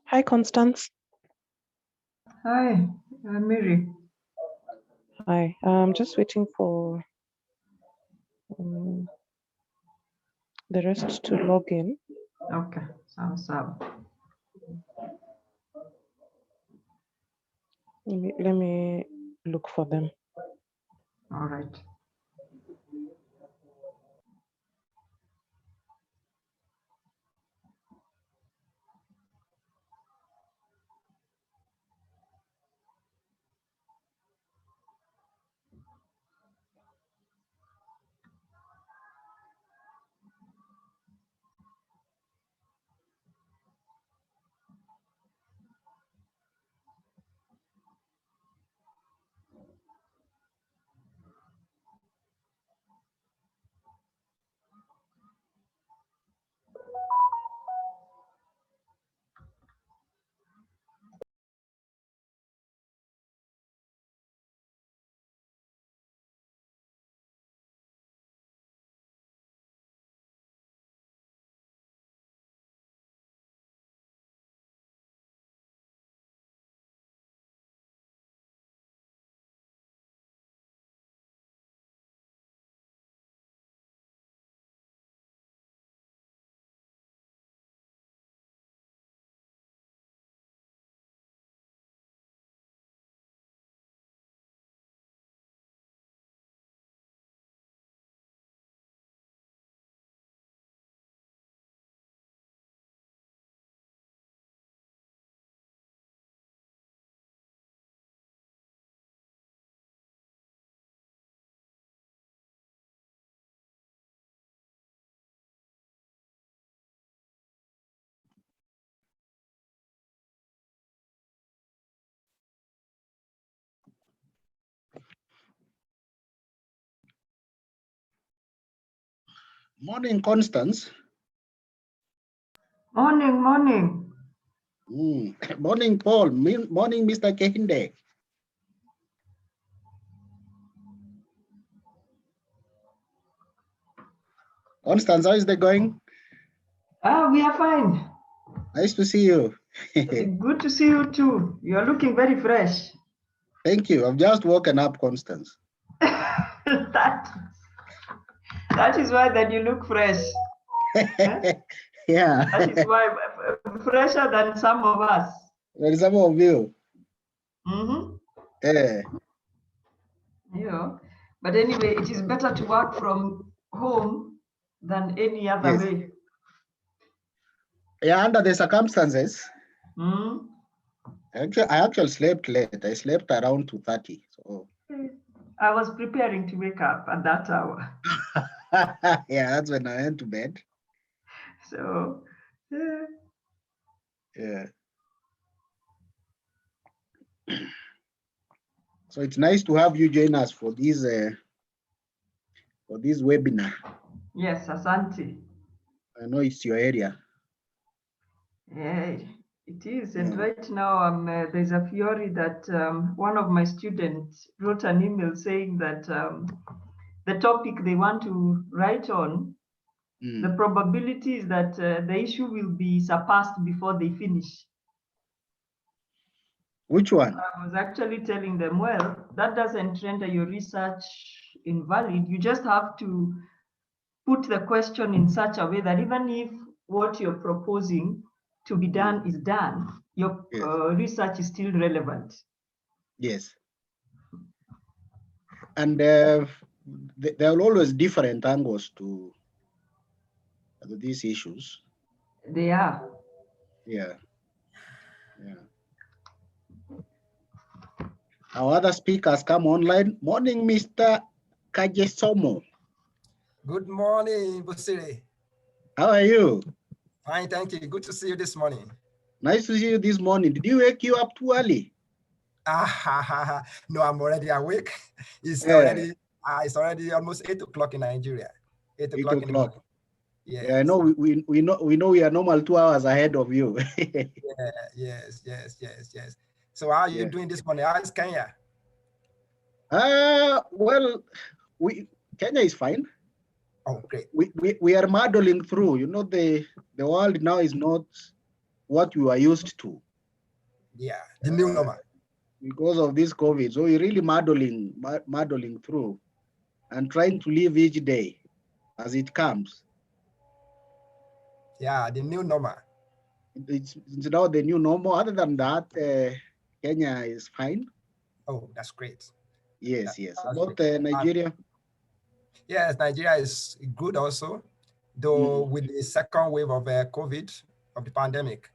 Hi, Constance. Hi, I'm Mary. Hi. I'm just waiting for the rest to log in. Okay, sounds up. Let me look for them. All right. Morning, Constance. Morning, morning. Morning, Paul. Morning, Mr. Kehinde. Constance, how is it going? We are fine. Nice to see you. Good to see you too. You are looking very fresh. Thank you. I've just woken up, Constance. that is why that you look fresh. Yeah. That is why fresher than some of us. Well, some of you. Yeah. But anyway, it is better to work from home than any other way. Yeah, under the circumstances. I actually slept late. I slept around 2:30. So I was preparing to wake up at that hour. Yeah, that's when I went to bed. So yeah. So it's nice to have you join us for this webinar. Yes, Asante. I know it's your area. Yeah, it is. And right now, there's a theory that one of my students wrote an email saying that the topic they want to write on, the probability is that the issue will be surpassed before they finish. Which one? I was actually telling them, well, that doesn't render your research invalid. You just have to put the question in such a way that even if what you're proposing to be done is done, your research is still relevant. Yes. And there are always different angles to these issues. They are. Yeah. Our other speakers come online. Morning, Mr. Kajesomo. Good morning, Busiri. How are you? Fine, thank you. Good to see you this morning. Nice to see you this morning. Did you wake you up too early? No, I'm already awake. It's already almost 8 o'clock in Nigeria. 8 o'clock in the morning. Yes. Yeah, I know we know we are normal 2 hours ahead of you. Yes. So how are you doing this morning? How is Kenya? Well, Kenya is fine. Oh, great. We are muddling through. You know, the world now is not what we are used to Yeah, the new normal. because of this COVID. So we're really muddling through and trying to live each day as it comes. Yeah, the new normal. It's now the new normal. Other than that, Kenya is fine. Oh, that's great. Yes, yes. That's About great. Nigeria. Yes, Nigeria is good also, though with the second wave of COVID, of the pandemic.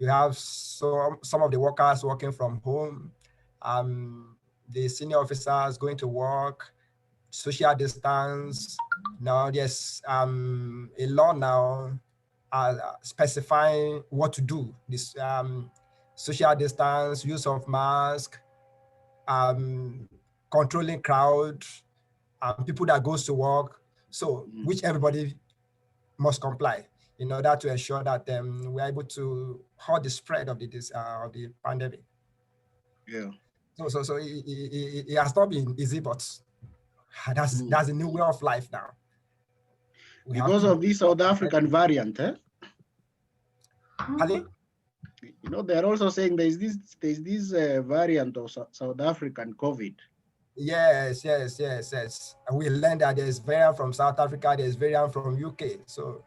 You have some of the workers working from home, the senior officers going to work, social distance. Now there's a law now specifying what to do. This social distance, use of mask, controlling crowd, people that goes to work. So which everybody must comply in order to ensure that we're able to halt the spread of the pandemic. Yeah. So it has not been easy, but that's a new way of life now. Because of this South African variant, eh? Pardon? You know, they're also saying there's this variant of South African COVID. Yes. We learned that there's variant from South Africa, there's variant from UK. So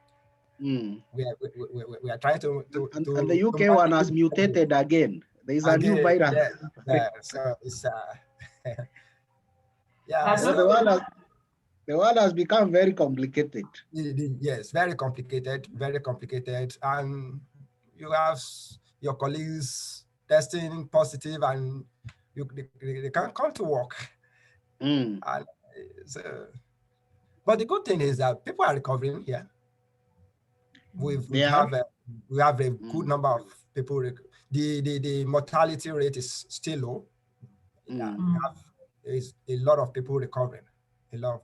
we are trying to and the UK one has mutated again. There is a new virus. Yeah, so it's Yeah, so the world has become very complicated. Yes, very complicated, and you have your colleagues testing positive, and they can't come to work. And but the good thing is that people are recovering here. We have a good number of people. The mortality rate is still low. There's a lot of people recovering. Well,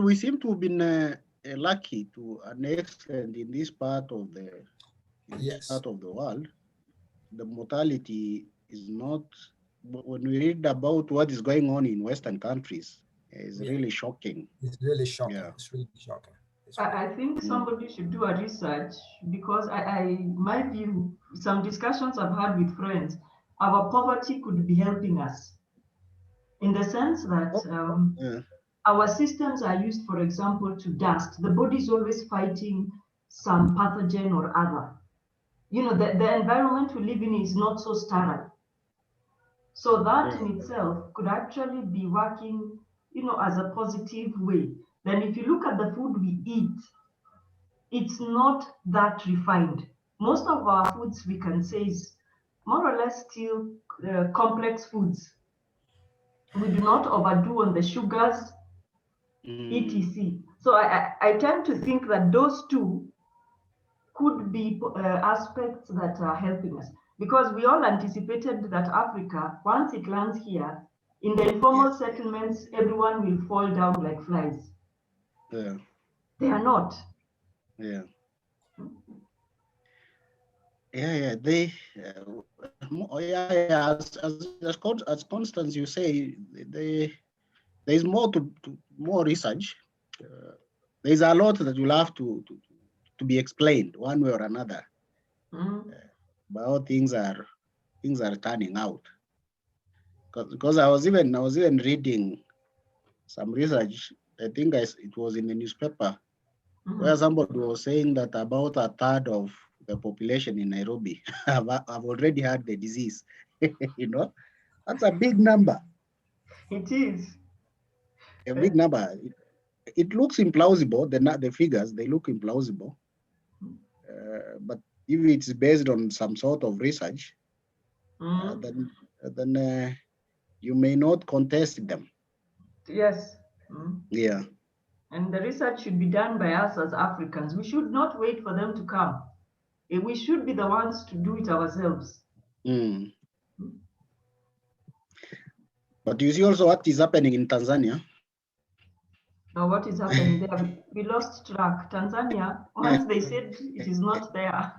we seem to have been lucky to an extent in this part of the world. The mortality is not. When we read about what is going on in Western countries, it's really shocking. It's really shocking. Yeah. It's really shocking. I think somebody should do a research, because my view, some discussions I've had with friends, our poverty could be helping us, in the sense that our systems are used, for example, to dust. The body is always fighting some pathogen or other. You know, the environment we live in is not so sterile. So that in itself could actually be working, you know, as a positive way. Then if you look at the food we eat, it's not that refined. Most of our foods, we can say, is more or less still complex foods. We do not overdo on the sugars, etc. So I tend to think that those two could be aspects that are helping us, because we all anticipated that Africa, once it lands here, in the informal settlements, everyone will fall down like flies. They are not. They as Constance you say, there's more more research. There's a lot that will have to be explained one way or another about how things are turning out. Because I was even reading some research. I think it was in the newspaper where somebody was saying that about a third of the population in Nairobi have already had the disease. You know, that's a big number. It is a big number. It looks implausible. The figures, they look implausible. But if it's based on some sort of research, then you may not contest them. Yes. Yeah. And the research should be done by us as Africans. We should not wait for them to come. We should be the ones to do it ourselves. But you see also what is happening in Tanzania. Now, what is happening there? We lost track. Tanzania, once they said it is not there.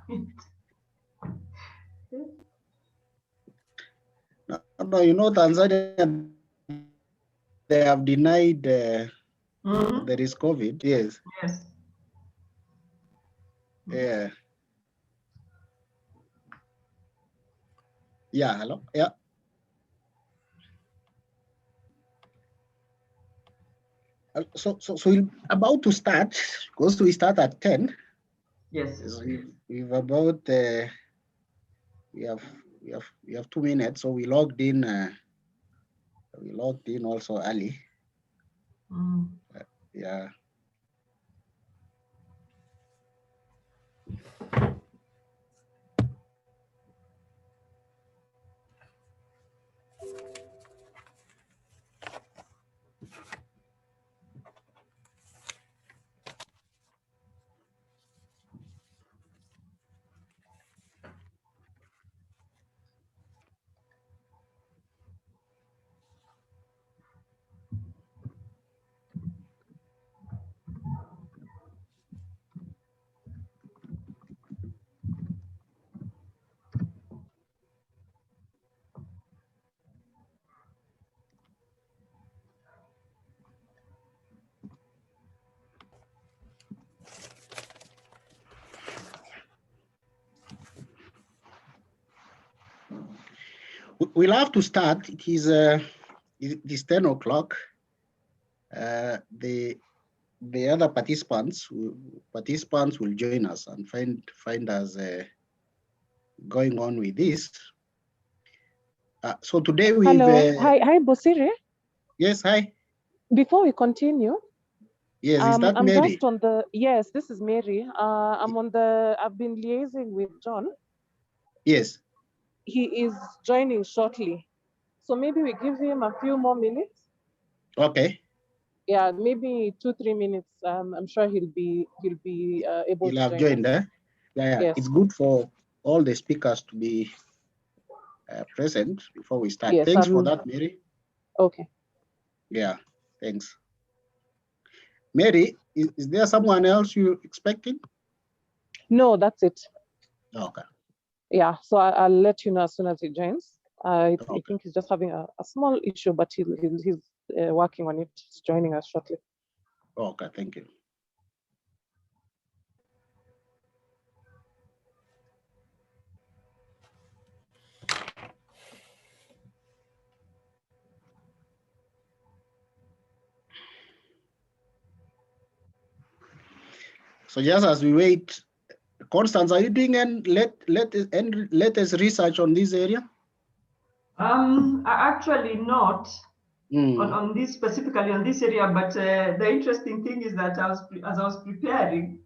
No, you know, Tanzania, they have denied there is COVID. Yes. Yes. Yeah. Yeah, hello. Yeah. So we're about to start because we start at 10. Yes. So we've about we have 2 minutes. So we logged in also early. Yeah. We'll have to start. It is 10 o'clock. The other participants will join us and find us going on with this. So today we Hi, Bosire. Yes, hi. Before we continue, yes, is that I'm Mary? just on the this is Mary. I've been liaising with John. Yes. He is joining shortly. So maybe we give him a few more minutes. Okay. Yeah, maybe 2-3 minutes. I'm sure he'll be able He'll to have joined. Yeah. Yes. It's good for all the speakers to be present before we start. Yes, Thanks for that, Mary. Okay. Yeah, thanks. Mary, is there someone else you expecting? No, that's it. Okay. Yeah, so I'll let you know as soon as he joins. I think he's just having a small issue, but he's working on it. He's joining us shortly. Okay, thank you. So just as we wait, Constance, are you doing latest research on this area? Actually not on this specifically on this area, but the interesting thing is that as I was preparing,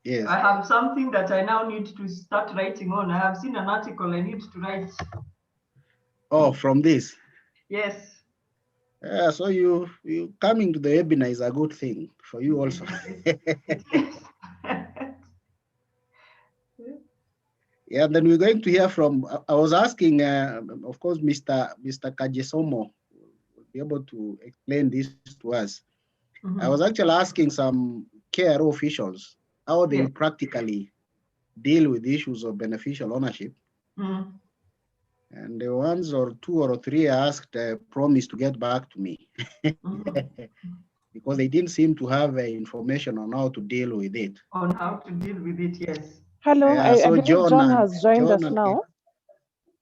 yes, I have something that I now need to start writing on. I have seen an article I need to write. Oh, from this? Yes. Yeah, so you coming to the webinar is a good thing for you also. Yeah, then we're going to hear from, I was asking, of course, Mr. Kajesomo will be able to explain this to us. I was actually asking some KRO officials how they practically deal with issues of beneficial ownership. And the ones or two or three I asked promised to get back to me because they didn't seem to have information on how to deal with it. On how to deal with it, yes. Hello, I believe John has joined us now.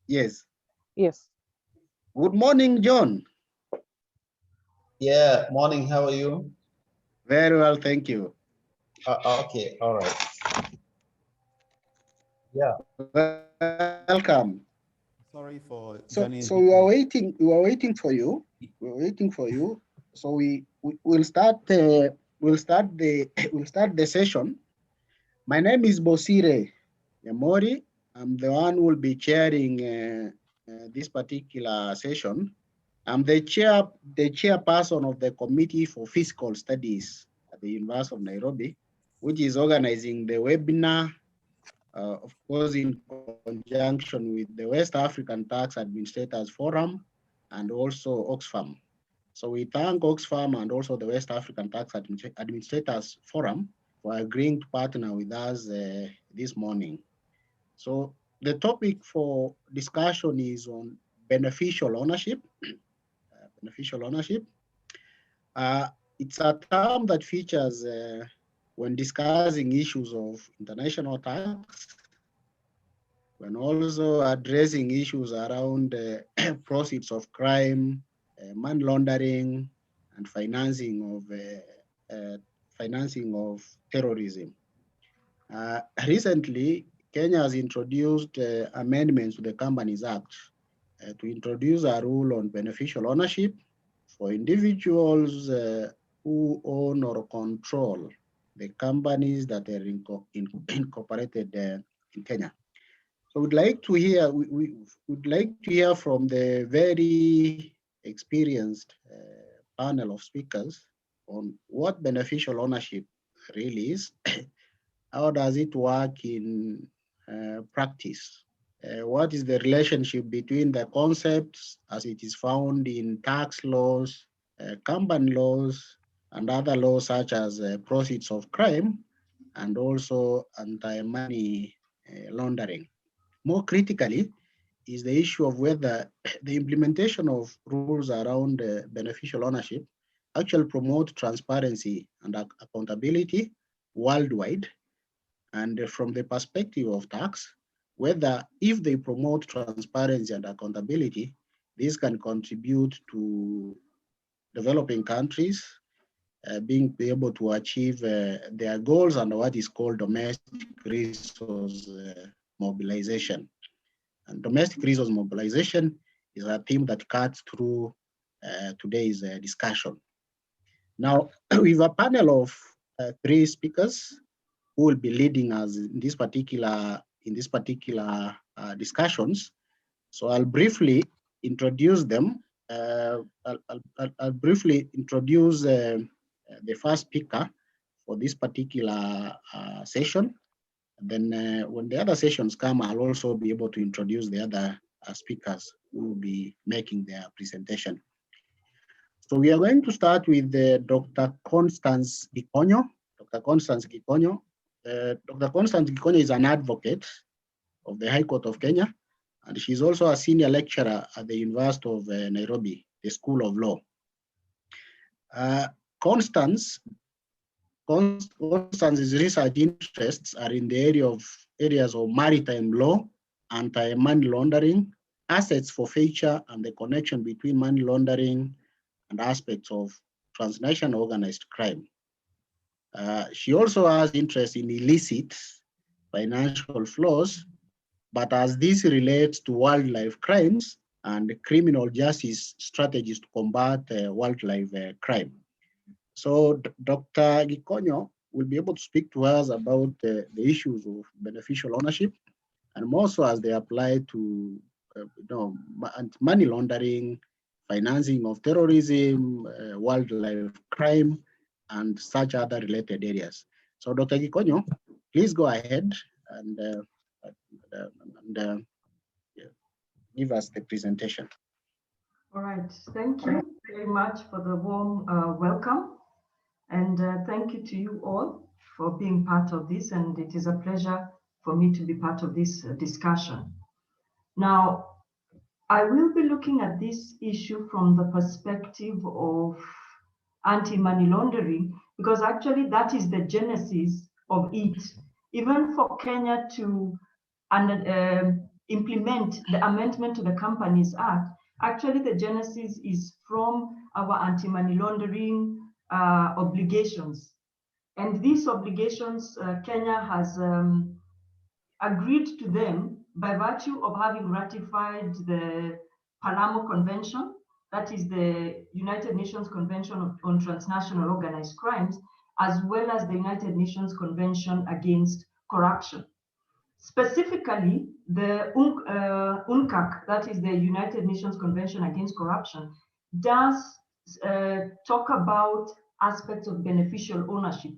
Yes. Yes. Good morning, John. Yeah, morning. How are you? Very well, thank you. Okay, all right. Yeah. Welcome. Sorry for joining. So we were waiting. We were waiting for you. So we'll start. We'll start the session. My name is Bosire Yamori. I'm the one who will be chairing this particular session. I'm the chairperson of the Committee for Fiscal Studies at the University of Nairobi, which is organizing the webinar, of course, in conjunction with the West African Tax Administrators Forum and also Oxfam. So we thank Oxfam and also the West African Tax Administrators Forum for agreeing to partner with us this morning. So the topic for discussion is on beneficial ownership. Beneficial ownership. It's a term that features when discussing issues of international tax, when also addressing issues around proceeds of crime, money laundering, and financing of terrorism. Recently, Kenya has introduced amendments to the Companies Act to introduce a rule on beneficial ownership for individuals who own or control the companies that are incorporated in Kenya. So we'd like to hear, we would like to hear from the very experienced panel of speakers on what beneficial ownership really is. How does it work in practice? What is the relationship between the concepts as it is found in tax laws, company laws, and other laws such as proceeds of crime, and also anti-money laundering? More critically, is the issue of whether the implementation of rules around beneficial ownership actually promote transparency and accountability worldwide. And from the perspective of tax, whether if they promote transparency and accountability, this can contribute to developing countries being able to achieve their goals under what is called domestic resource mobilization. And domestic resource mobilization is a theme that cuts through today's discussion. Now, we have a panel of 3 speakers who will be leading us in this particular discussions. So I'll briefly introduce them. I'll briefly introduce the first speaker for this particular session. And then when the other sessions come, I'll also be able to introduce the other speakers who will be making their presentation. So we are going to start with Dr. Constance Gikonyo. Dr. Constance Gikonyo. Dr. Constance Gikonyo is an advocate of the High Court of Kenya, and she's also a senior lecturer at the University of Nairobi, the School of Law. Constance's research interests are in the areas of maritime law, anti-money laundering, assets forfeiture, and the connection between money laundering and aspects of transnational organized crime. She also has interest in illicit financial flows, but as this relates to wildlife crimes and criminal justice strategies to combat wildlife crime. So Dr. Gikonyo will be able to speak to us about the issues of beneficial ownership, and more so as they apply to money laundering, financing of terrorism, wildlife crime, and such other related areas. So Dr. Gikonyo, please go ahead and give us the presentation. All right, thank you very much for the warm welcome. And thank you to you all for being part of this. And it is a pleasure for me to be part of this discussion. Now, I will be looking at this issue from the perspective of anti-money laundering, because actually that is the genesis of it. Even for Kenya to implement the amendment to the Companies Act, actually the genesis is from our anti-money laundering obligations. And these obligations, Kenya has agreed to them by virtue of having ratified the Palermo Convention, that is the United Nations Convention on Transnational Organized Crimes, as well as the United Nations Convention Against Corruption. Specifically, the UNCAC, that is the United Nations Convention Against Corruption, does talk about aspects of beneficial ownership,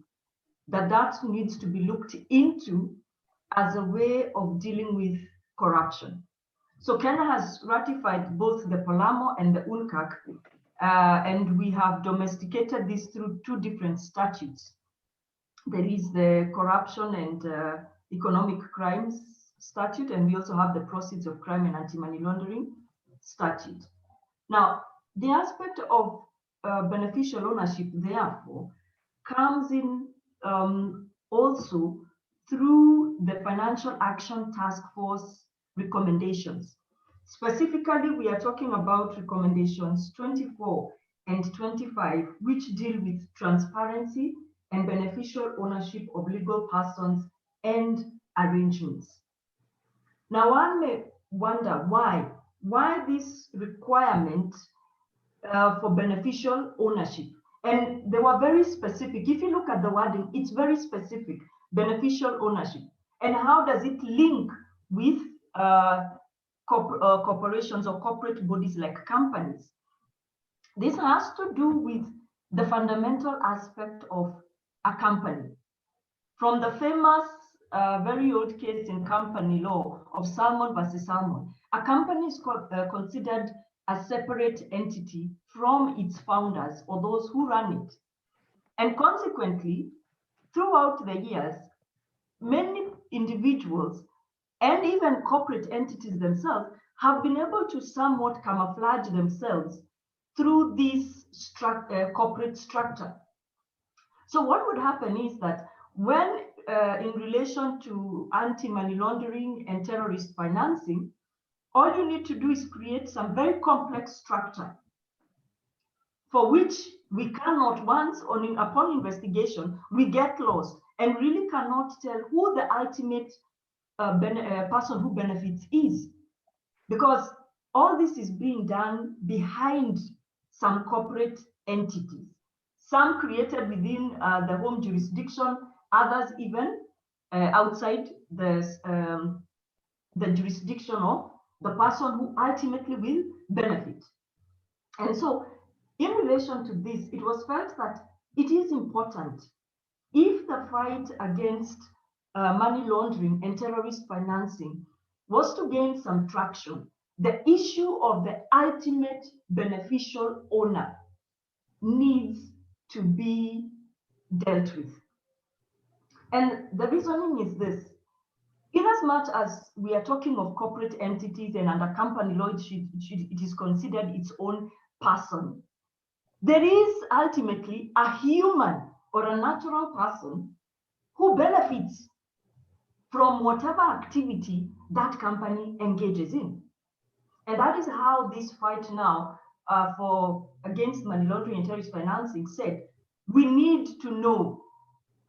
that needs to be looked into as a way of dealing with corruption. So Kenya has ratified both the Palermo and the UNCAC, and we have domesticated this through 2 different statutes. There is the Corruption and Economic Crimes Statute, and we also have the Proceeds of Crime and Anti-Money Laundering Statute. Now, the aspect of beneficial ownership, therefore, comes in also through the Financial Action Task Force recommendations. Specifically, we are talking about recommendations 24 and 25, which deal with transparency and beneficial ownership of legal persons and arrangements. Now, one may wonder why this requirement for beneficial ownership. And they were very specific. If you look at the wording, it's very specific, beneficial ownership. And how does it link with corporations or corporate bodies like companies? This has to do with the fundamental aspect of a company. From the famous, very old case in company law of Salmon versus Salmon, a company is considered a separate entity from its founders or those who run it. And consequently, throughout the years, many individuals and even corporate entities themselves have been able to somewhat camouflage themselves through this corporate structure. So what would happen is that when in relation to anti-money laundering and terrorist financing, all you need to do is create some very complex structure for which we cannot, upon investigation, we get lost and really cannot tell who the ultimate person who benefits is. Because all this is being done behind some corporate entities, some created within the home jurisdiction, others even outside the jurisdiction of the person who ultimately will benefit. And so in relation to this, it was felt that it is important, if the fight against money laundering and terrorist financing was to gain some traction, the issue of the ultimate beneficial owner needs to be dealt with. And the reasoning is this: in as much as we are talking of corporate entities and under company law, it is considered its own person, there is ultimately a human or a natural person who benefits from whatever activity that company engages in. And that is how this fight now against money laundering and terrorist financing said, we need to know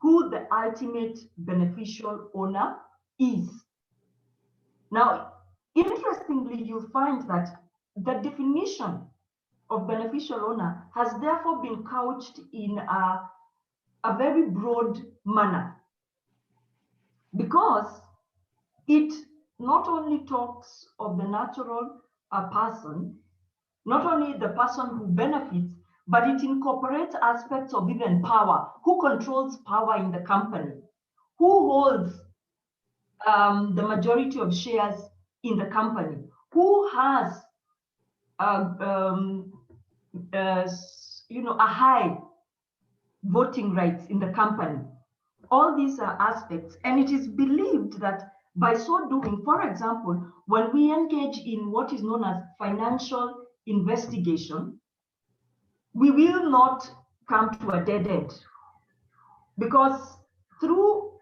who the ultimate beneficial owner is. Now, interestingly, you'll find that the definition of beneficial owner has therefore been couched in a very broad manner, because it not only talks of the natural person, not only the person who benefits, but it incorporates aspects of even power. Who controls power in the company? Who holds the majority of shares in the company? Who has a high voting rights in the company? All these are aspects, and it is believed that by so doing, for example, when we engage in what is known as financial investigation, we will not come to a dead end, because through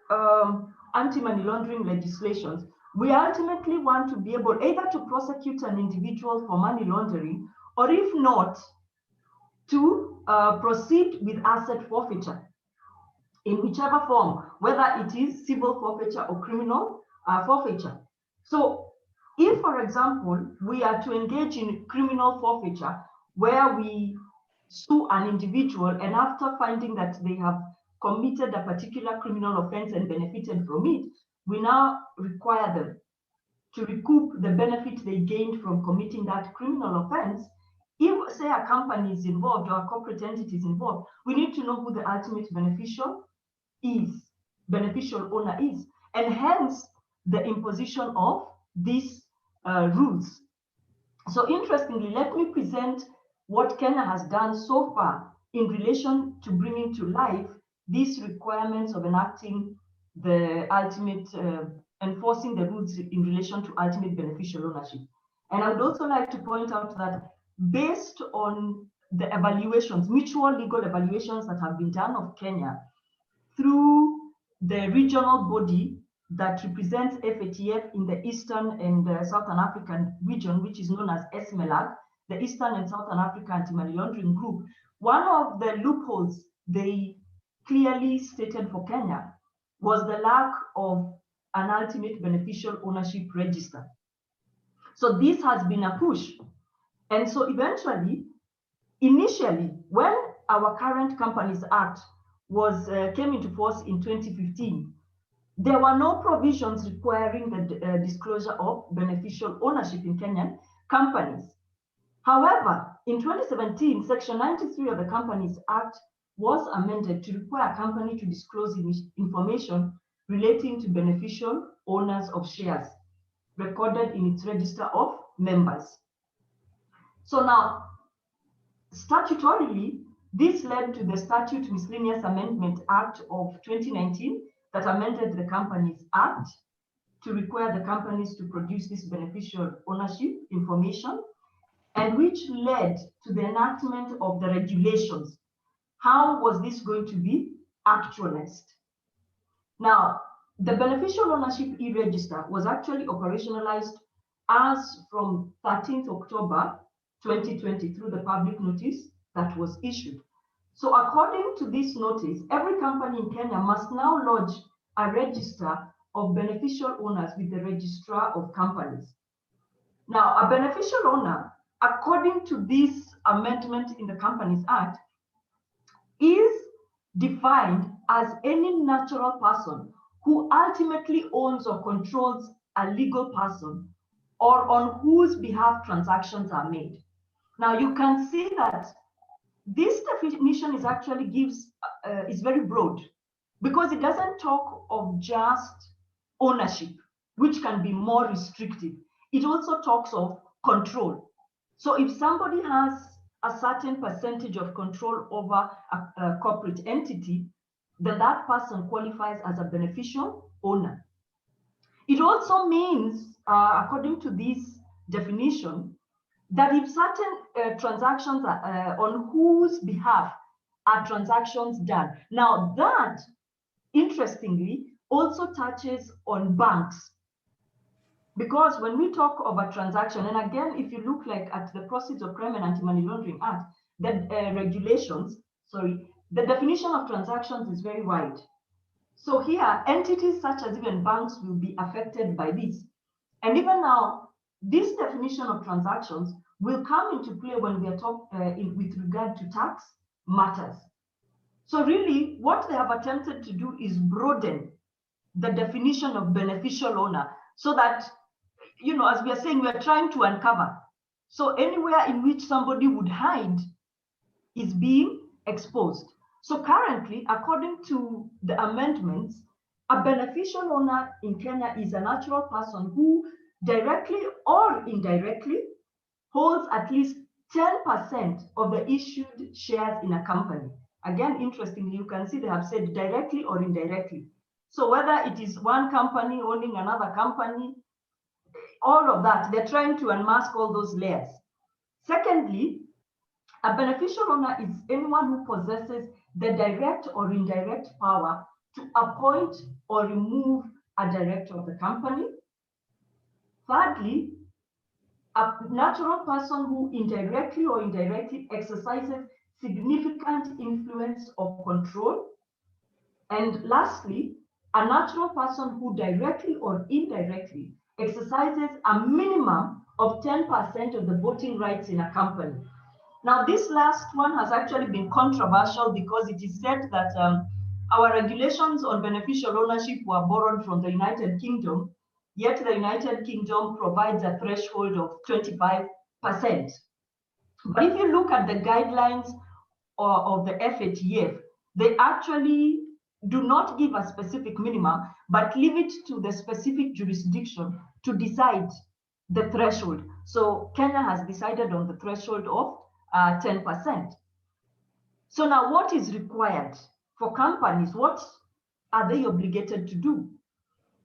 anti-money laundering legislations, we ultimately want to be able either to prosecute an individual for money laundering, or if not, to proceed with asset forfeiture in whichever form, whether it is civil forfeiture or criminal forfeiture. So if, for example, we are to engage in criminal forfeiture, where we sue an individual, and after finding that they have committed a particular criminal offense and benefited from it, we now require them to recoup the benefit they gained from committing that criminal offense. If, say, a company is involved or a corporate entity is involved, we need to know who the ultimate beneficial owner is, and hence the imposition of these rules. So interestingly, let me present what Kenya has done so far in relation to bringing to life these requirements of enacting the ultimate, enforcing the rules in relation to ultimate beneficial ownership. And I would also like to point out that based on the evaluations, mutual legal evaluations that have been done of Kenya, through the regional body that represents FATF in the Eastern and Southern African region, which is known as ESMELAG, the Eastern and Southern Africa Anti-Money Laundering Group. One of the loopholes they clearly stated for Kenya was the lack of an ultimate beneficial ownership register. So this has been a push. And so eventually, initially, when our current Companies Act came into force in 2015, there were no provisions requiring the disclosure of beneficial ownership in Kenyan companies. However, in 2017, Section 93 of the Companies Act was amended to require a company to disclose information relating to beneficial owners of shares recorded in its register of members. So now, statutorily, this led to the Statute Miscellaneous Amendment Act of 2019 that amended the Companies Act to require the companies to produce this beneficial ownership information, and which led to the enactment of the regulations. How was this going to be actualized? Now, the beneficial ownership e-register was actually operationalized as from 13th October 2020 through the public notice that was issued. So according to this notice, every company in Kenya must now lodge a register of beneficial owners with the Registrar of Companies. Now, a beneficial owner, according to this amendment in the Companies Act, is defined as any natural person who ultimately owns or controls a legal person or on whose behalf transactions are made. Now, you can see that this definition is actually is very broad, because it doesn't talk of just ownership, which can be more restrictive. It also talks of control. So if somebody has a certain percentage of control over a corporate entity, then that person qualifies as a beneficial owner. It also means, according to this definition, that if certain transactions are, on whose behalf are transactions done. Now that, interestingly, also touches on banks. Because when we talk of a transaction, and again, if you look like at the Proceeds of Crime and Anti-Money Laundering Act, the regulations, the definition of transactions is very wide. So here, entities such as even banks will be affected by this. And even now, this definition of transactions will come into play when we are talking with regard to tax matters. So really, what they have attempted to do is broaden the definition of beneficial owner, so that, you know, as we are saying, we are trying to uncover. So anywhere in which somebody would hide is being exposed. So currently, according to the amendments, a beneficial owner in Kenya is a natural person who directly or indirectly holds at least 10% of the issued shares in a company. Again, interestingly, you can see they have said directly or indirectly. So whether it is one company owning another company, all of that, they're trying to unmask all those layers. Secondly, a beneficial owner is anyone who possesses the direct or indirect power to appoint or remove a director of the company. Thirdly, a natural person who indirectly or indirectly exercises significant influence or control. And lastly, a natural person who directly or indirectly exercises a minimum of 10% of the voting rights in a company. Now, this last one has actually been controversial because it is said that our regulations on beneficial ownership were borrowed from the United Kingdom, yet the United Kingdom provides a threshold of 25%. But if you look at the guidelines of the FATF, they actually do not give a specific minimum, but leave it to the specific jurisdiction to decide the threshold. So Kenya has decided on the threshold of 10%. So now what is required for companies? What are they obligated to do?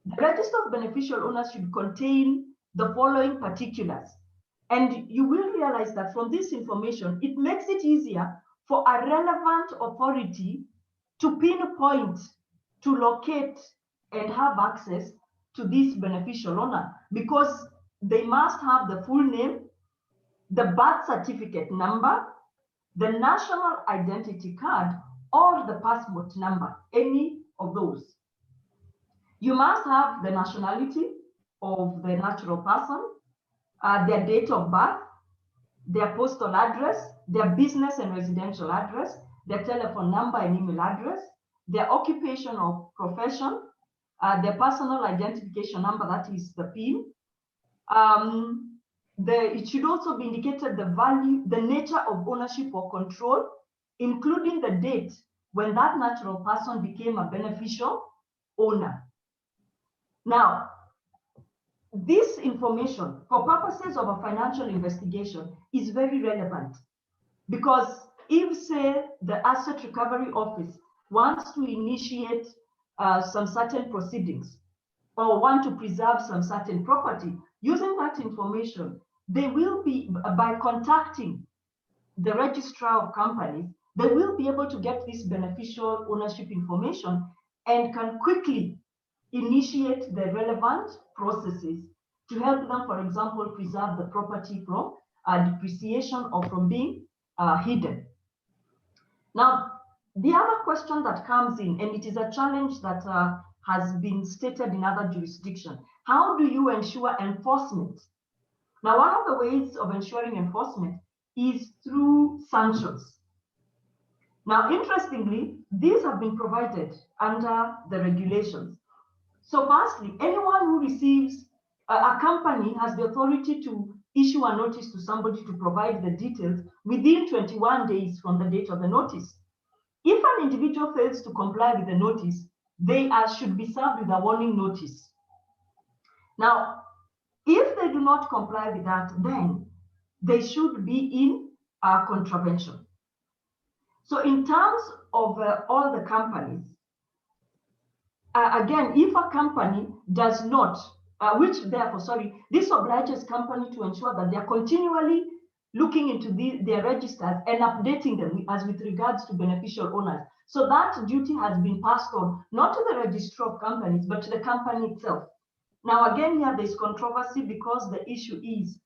The register of beneficial owners should contain the following particulars. And you will realize that from this information, it makes it easier for a relevant authority to pinpoint to locate and have access to this beneficial owner, because they must have the full name, the birth certificate number, the national identity card, or the passport number, any of those. You must have the nationality of the natural person, their date of birth, their postal address, their business and residential address, their telephone number and email address, their occupation or profession, their personal identification number, that is the PIN. It should also be indicated the value, the nature of ownership or control, including the date when that natural person became a beneficial owner. Now, this information for purposes of a financial investigation is very relevant, because if, say, the Asset Recovery Office wants to initiate some certain proceedings or want to preserve some certain property, using that information, they will be, by contacting the registrar of companies, they will be able to get this beneficial ownership information and can quickly initiate the relevant processes to help them, for example, preserve the property from depreciation or from being hidden. Now, the other question that comes in, and it is a challenge that has been stated in other jurisdictions, how do you ensure enforcement? Now, one of the ways of ensuring enforcement is through sanctions. Now, interestingly, these have been provided under the regulations. So firstly, anyone who receives, a company has the authority to issue a notice to somebody to provide the details within 21 days from the date of the notice. If an individual fails to comply with the notice, they should be served with a warning notice. Now, if they do not comply with that, then they should be in contravention. So in terms of all the companies, again, if a company does not, this obliges company to ensure that they're continually looking into their registers and updating them as with regards to beneficial owners. So that duty has been passed on, not to the registrar of companies, but to the company itself. Now, again, here there's controversy because the issue is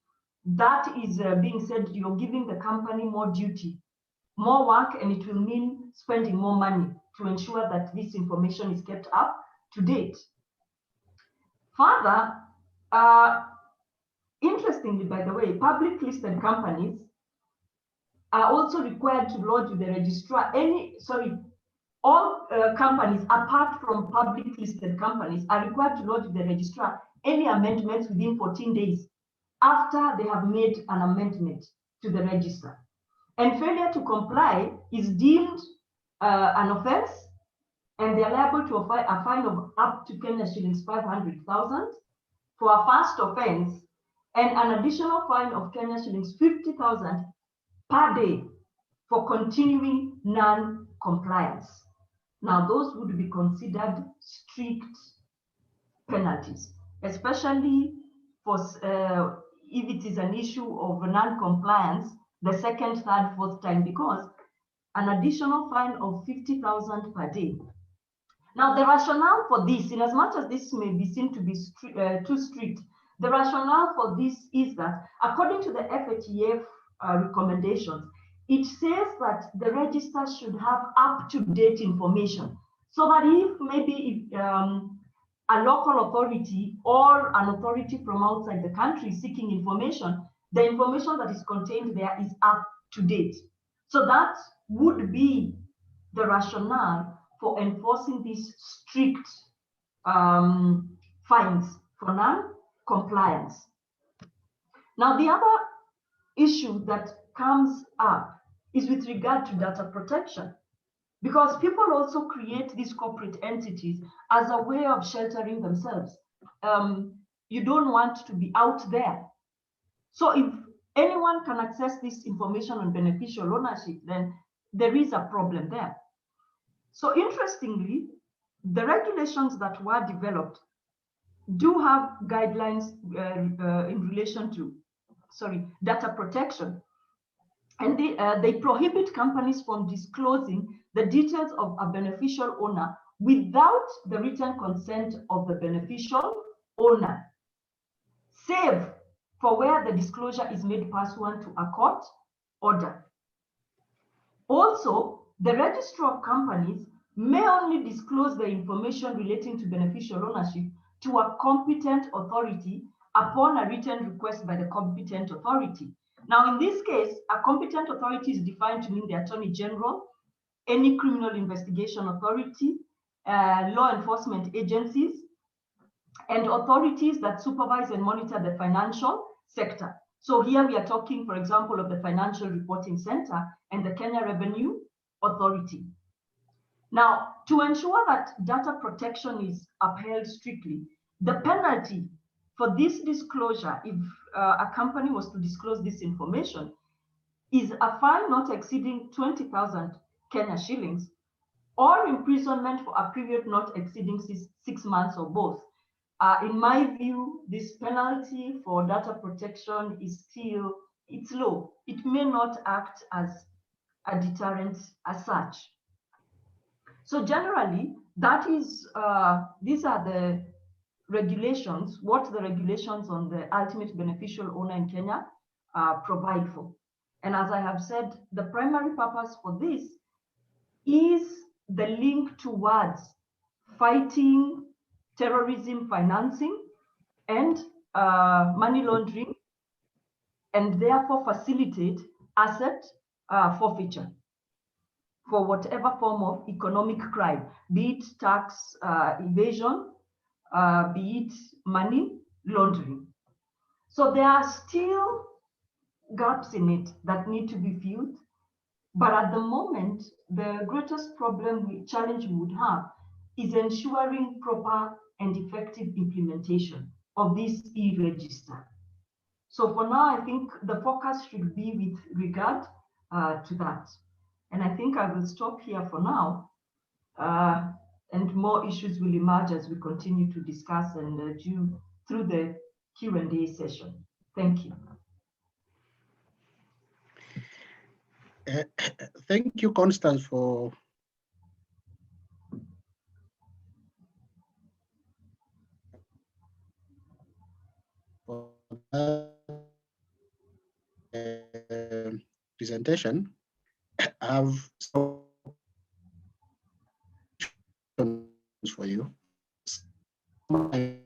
that is being said you're giving the company more duty, more work, and it will mean spending more money to ensure that this information is kept up to date. Further, interestingly, by the way, public listed companies are also required to lodge with the registrar all companies apart from public listed companies are required to lodge with the registrar any amendments within 14 days after they have made an amendment to the register. And failure to comply is deemed an offense, and they are liable to a fine of up to Kenya shillings 500,000 for a first offense, and an additional fine of Kenya shillings 50,000 per day for continuing non-compliance. Now, those would be considered strict penalties, especially for if it is an issue of non-compliance the second, third, fourth time, because an additional fine of 50,000 per day. Now, the rationale for this, in as much as this may be seen to be too strict, the rationale for this is that according to the FATF recommendations, it says that the register should have up-to-date information, so that if maybe a local authority or an authority from outside the country is seeking information, the information that is contained there is up to date. So that would be the rationale for enforcing these strict fines for non-compliance. Now, the other issue that comes up is with regard to data protection, because people also create these corporate entities as a way of sheltering themselves. You don't want to be out there. So if anyone can access this information on beneficial ownership, then there is a problem there. So interestingly, the regulations that were developed do have guidelines in relation to, data protection. And they prohibit companies from disclosing the details of a beneficial owner without the written consent of the beneficial owner, save for where the disclosure is made pursuant to a court order. Also, the Registry of Companies may only disclose the information relating to beneficial ownership to a competent authority upon a written request by the competent authority. Now, in this case, a competent authority is defined to mean the Attorney General, any criminal investigation authority, law enforcement agencies, and authorities that supervise and monitor the financial sector. So here we are talking, for example, of the Financial Reporting Center and the Kenya Revenue Authority. Now, to ensure that data protection is upheld strictly, the penalty for this disclosure, if a company was to disclose this information, is a fine not exceeding 20,000 Kenya shillings or imprisonment for a period not exceeding 6 months or both. In my view, this penalty for data protection is still, it's low. It may not act as a deterrent as such. So generally, that is, these are the regulations, what the regulations on the ultimate beneficial owner in Kenya provide for. And as I have said, the primary purpose for this is the link towards fighting terrorism financing and money laundering, and therefore facilitate asset forfeiture for whatever form of economic crime, be it tax evasion, be it money laundering. So there are still gaps in it that need to be filled. But at the moment, the greatest challenge we would have is ensuring proper and effective implementation of this e-register. So for now, I think the focus should be with regard to that. And I think I will stop here for now. And more issues will emerge as we continue to discuss and do through the Q&A session. Thank you. Thank you, Constance, for that presentation. I have some questions for you. I'm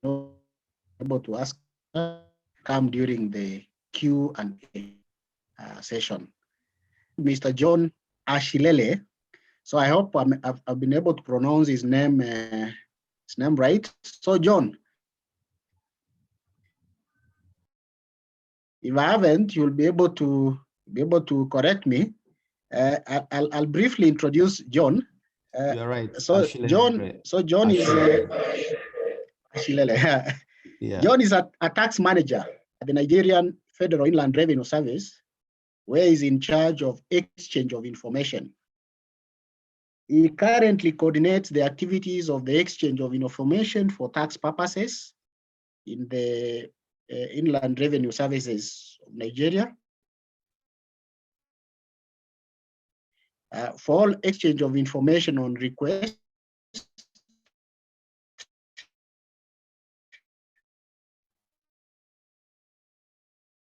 able to ask come during the Q&A session. Mr. John Ashilele. So I hope I've been able to pronounce his name right. So John, if I haven't, you'll be able to correct me. I'll briefly introduce John. You're right. So Ashilele, John, right. John Ashilele. is Ashilele. Yeah. John is a tax manager at the Nigerian Federal Inland Revenue Service, where he's in charge of exchange of information. He currently coordinates the activities of the exchange of information for tax purposes in the Inland Revenue Services of Nigeria. For all exchange of information on request,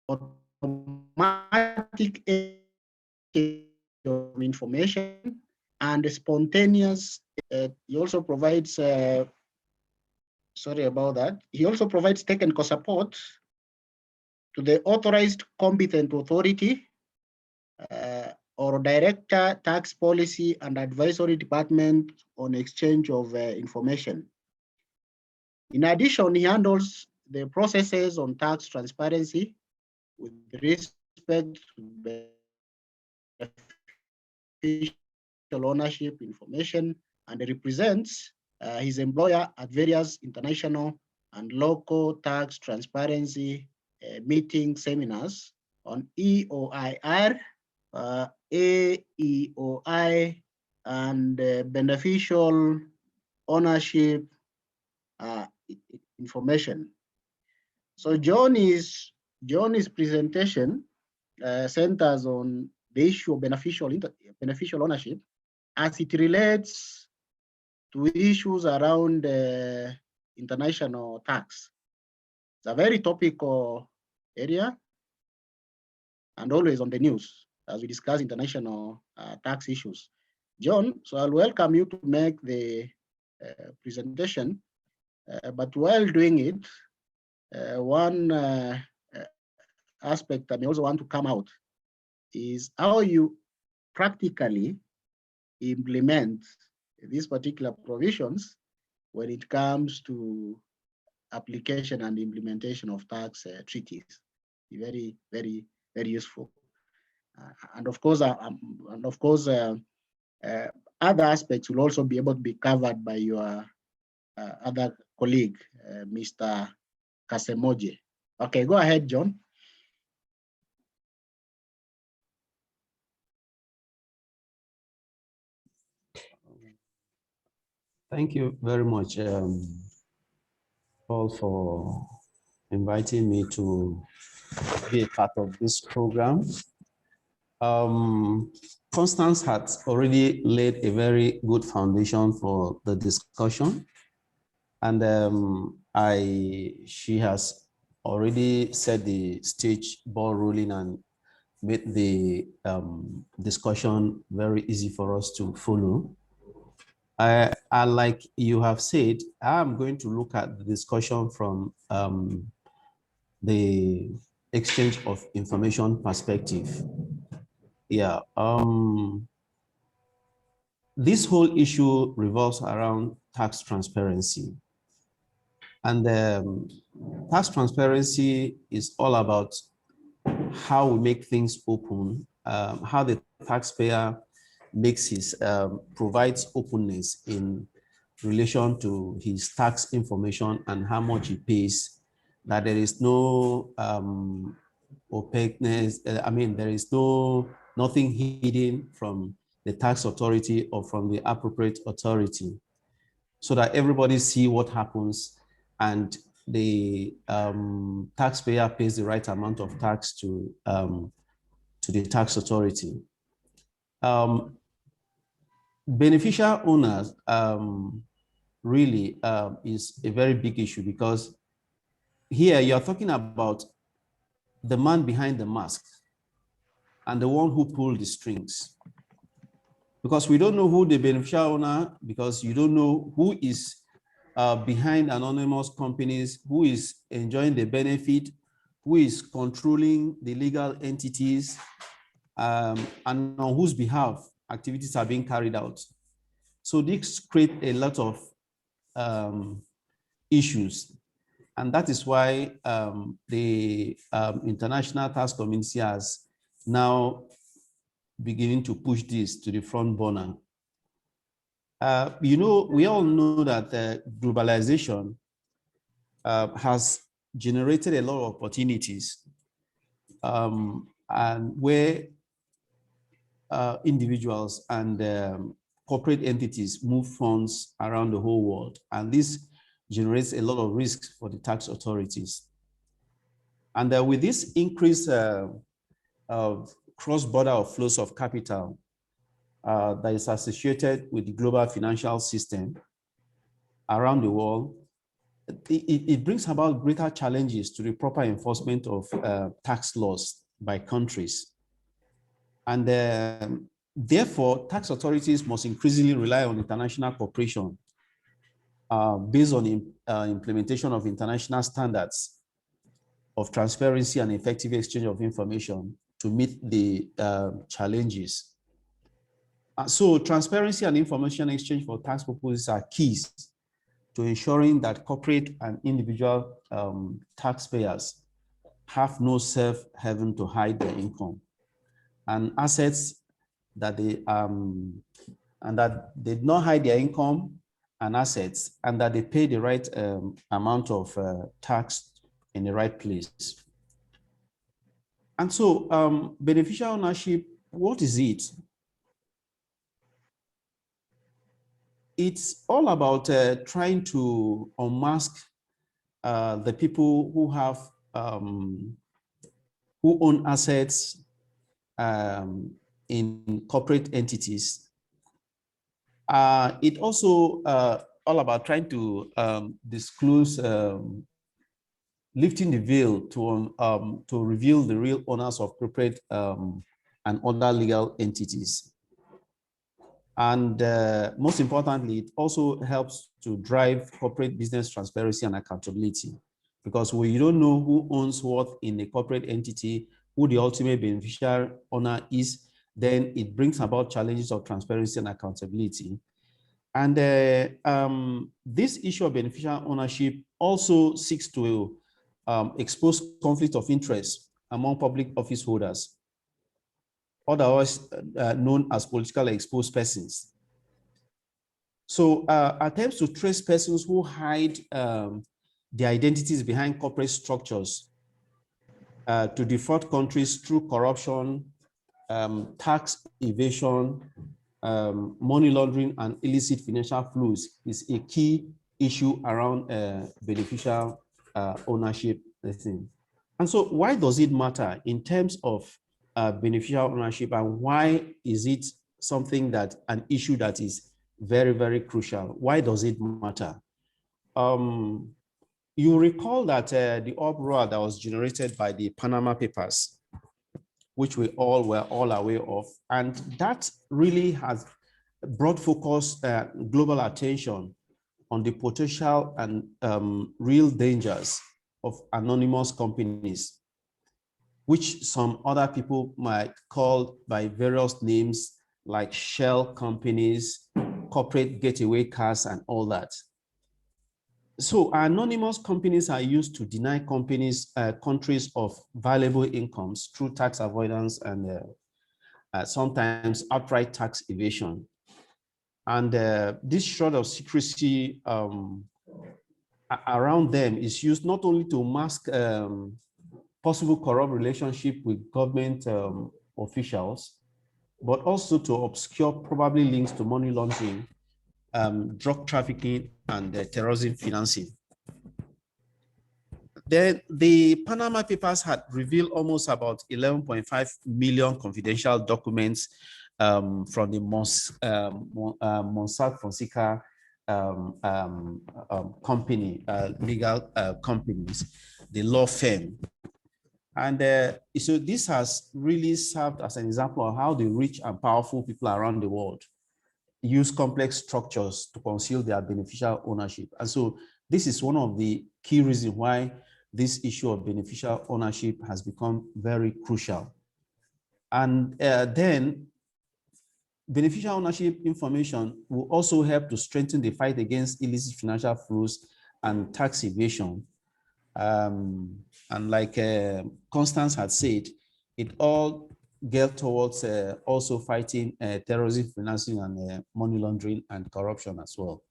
automatic exchange of information and spontaneous. He also provides, sorry about that. He also provides technical support to the authorized competent authority or director, tax policy and advisory department on exchange of information. In addition, he handles the processes on tax transparency with respect to beneficial ownership information, and represents his employer at various international and local tax transparency meeting seminars on EOIR, AEOI, and beneficial ownership information. So Johnny's presentation centers on the issue of beneficial ownership as it relates to issues around international tax. It's a very topical area and always on the news as we discuss international tax issues. John, so I'll welcome you to make the presentation, but while doing it, one aspect I may also want to come out is how you practically implement these particular provisions when it comes to application and implementation of tax treaties. Very, very, very useful. And of course, other aspects will also be able to be covered by your other colleague, Mr. Kasemoje. Okay, go ahead, John. Thank you very much, Paul, for inviting me to be a part of this program. Constance has already laid a very good foundation for the discussion, and she has already set the stage ball rolling and made the discussion very easy for us to follow. Like you have said, I'm going to look at the discussion from the exchange of information perspective. Yeah, this whole issue revolves around tax transparency. And tax transparency is all about how we make things open, how the taxpayer makes his, provides openness in relation to his tax information and how much he pays, that there is no opaqueness. There is nothing hidden from the tax authority or from the appropriate authority, so that everybody see what happens and the taxpayer pays the right amount of tax to the tax authority. Beneficial owners really is a very big issue, because here you're talking about the man behind the mask and the one who pulled the strings. Because we don't know who the beneficial owner, because you don't know who is behind anonymous companies, who is enjoying the benefit, who is controlling the legal entities, and on whose behalf activities are being carried out. So this creates a lot of issues. And that is why the international tax community has now beginning to push this to the front burner. We all know that globalization has generated a lot of opportunities, and where individuals and corporate entities move funds around the whole world. And this generates a lot of risks for the tax authorities. And with this increase of cross-border flows of capital that is associated with the global financial system around the world, it brings about greater challenges to the proper enforcement of tax laws by countries. And therefore, tax authorities must increasingly rely on international cooperation based on implementation of international standards of transparency and effective exchange of information to meet the challenges. So transparency and information exchange for tax purposes are keys to ensuring that corporate and individual taxpayers have no safe haven to hide their income, and assets that they did not hide their income and assets, and that they pay the right amount of tax in the right place. And so beneficial ownership, what is it? It's all about trying to unmask the people who have who own assets in corporate entities, It also all about trying to disclose, lifting the veil to reveal the real owners of corporate and other legal entities. And most importantly, it also helps to drive corporate business transparency and accountability, because when you don't know who owns what in a corporate entity, who the ultimate beneficial owner is, then it brings about challenges of transparency and accountability. And this issue of beneficial ownership also seeks to expose conflict of interest among public office holders, otherwise known as politically exposed persons. So attempts to trace persons who hide their identities behind corporate structures to defraud countries through corruption, tax evasion, money laundering, and illicit financial flows is a key issue around beneficial ownership. And so why does it matter in terms of beneficial ownership, and why is it something that an issue that is very, very crucial? Why does it matter? You recall that the uproar that was generated by the Panama Papers, which we all were all aware of, and that really has brought focus, global attention on the potential and real dangers of anonymous companies, which some other people might call by various names like shell companies, corporate getaway cars, and all that. So anonymous companies are used to deny companies, countries of valuable incomes through tax avoidance and sometimes outright tax evasion. And this shroud of secrecy around them is used not only to mask possible corrupt relationship with government officials, but also to obscure probably links to money laundering, drug trafficking, and terrorism financing. Then the Panama Papers had revealed almost about 11.5 million confidential documents from the Mossack Fonseca company, legal companies, the law firm. And so this has really served as an example of how the rich and powerful people around the world use complex structures to conceal their beneficial ownership. And so this is one of the key reasons why this issue of beneficial ownership has become very crucial. And then beneficial ownership information will also help to strengthen the fight against illicit financial flows and tax evasion. And like Constance had said, it all geared towards also fighting terrorism financing and money laundering and corruption as well.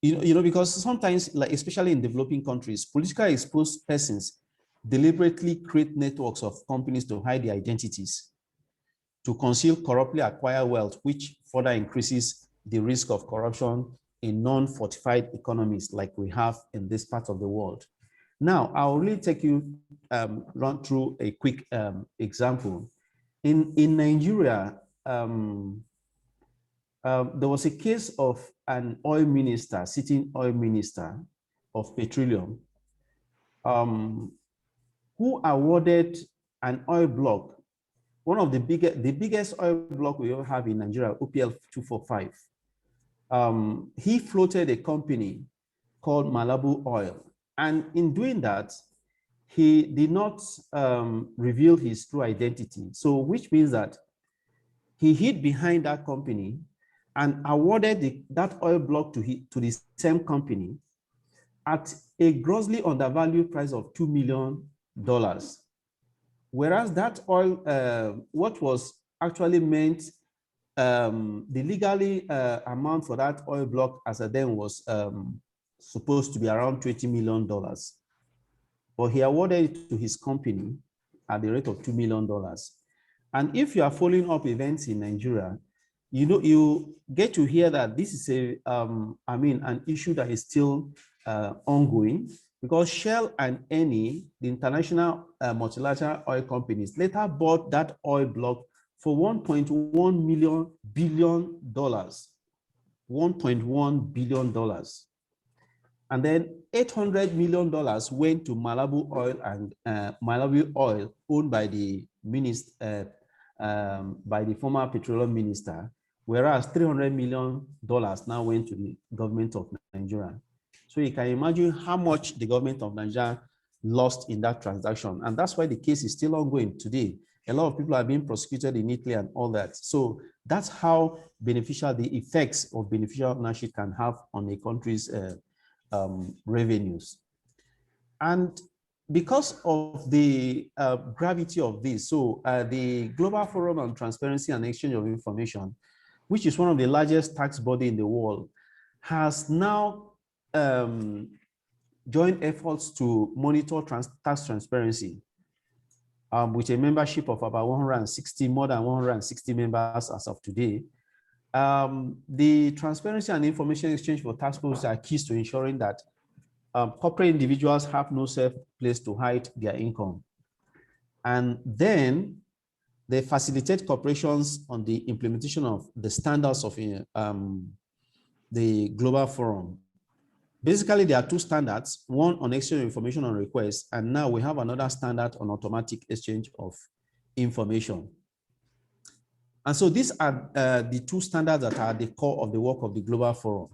You know, because sometimes, like especially in developing countries, politically exposed persons deliberately create networks of companies to hide their identities, to conceal corruptly acquired wealth, which further increases the risk of corruption in non-fortified economies like we have in this part of the world. Now, I'll really take you run through a quick example. In Nigeria, there was a case of an oil minister, sitting oil minister of petroleum, who awarded an oil block, one of the biggest oil block we ever have in Nigeria, OPL 245. He floated a company called Malabu Oil. And in doing that, he did not reveal his true identity. So which means that he hid behind that company and awarded that oil block to the same company at a grossly undervalued price of $2 million. Whereas that oil, what was actually meant, the legally amount for that oil block as at then was supposed to be around $20 million. But he awarded it to his company at the rate of $2 million. And if you are following up events in Nigeria, you know, you get to hear that this is an issue that is still ongoing, because Shell and Eni, the international multilateral oil companies, later bought that oil block for $1.1 billion. $1.1 billion. And then $800 million went to Malabu Oil and Malabu Oil, owned by the by the former petroleum minister, whereas $300 million now went to the government of Nigeria. So you can imagine how much the government of Nigeria lost in that transaction. And that's why the case is still ongoing today. A lot of people are being prosecuted in Italy and all that. So that's how beneficial the effects of beneficial ownership can have on a country's revenues. And because of the gravity of this, so the Global Forum on Transparency and Exchange of Information, which is one of the largest tax body in the world, has now joined efforts to monitor tax transparency with a membership of about 160, more than 160 members as of today. The transparency and information exchange for tax purposes are keys to ensuring that corporate individuals have no safe place to hide their income. And then they facilitate corporations on the implementation of the standards of the Global Forum. Basically, there are two standards, one on exchange of information on request, and now we have another standard on automatic exchange of information. And so these are the two standards that are at the core of the work of the Global Forum.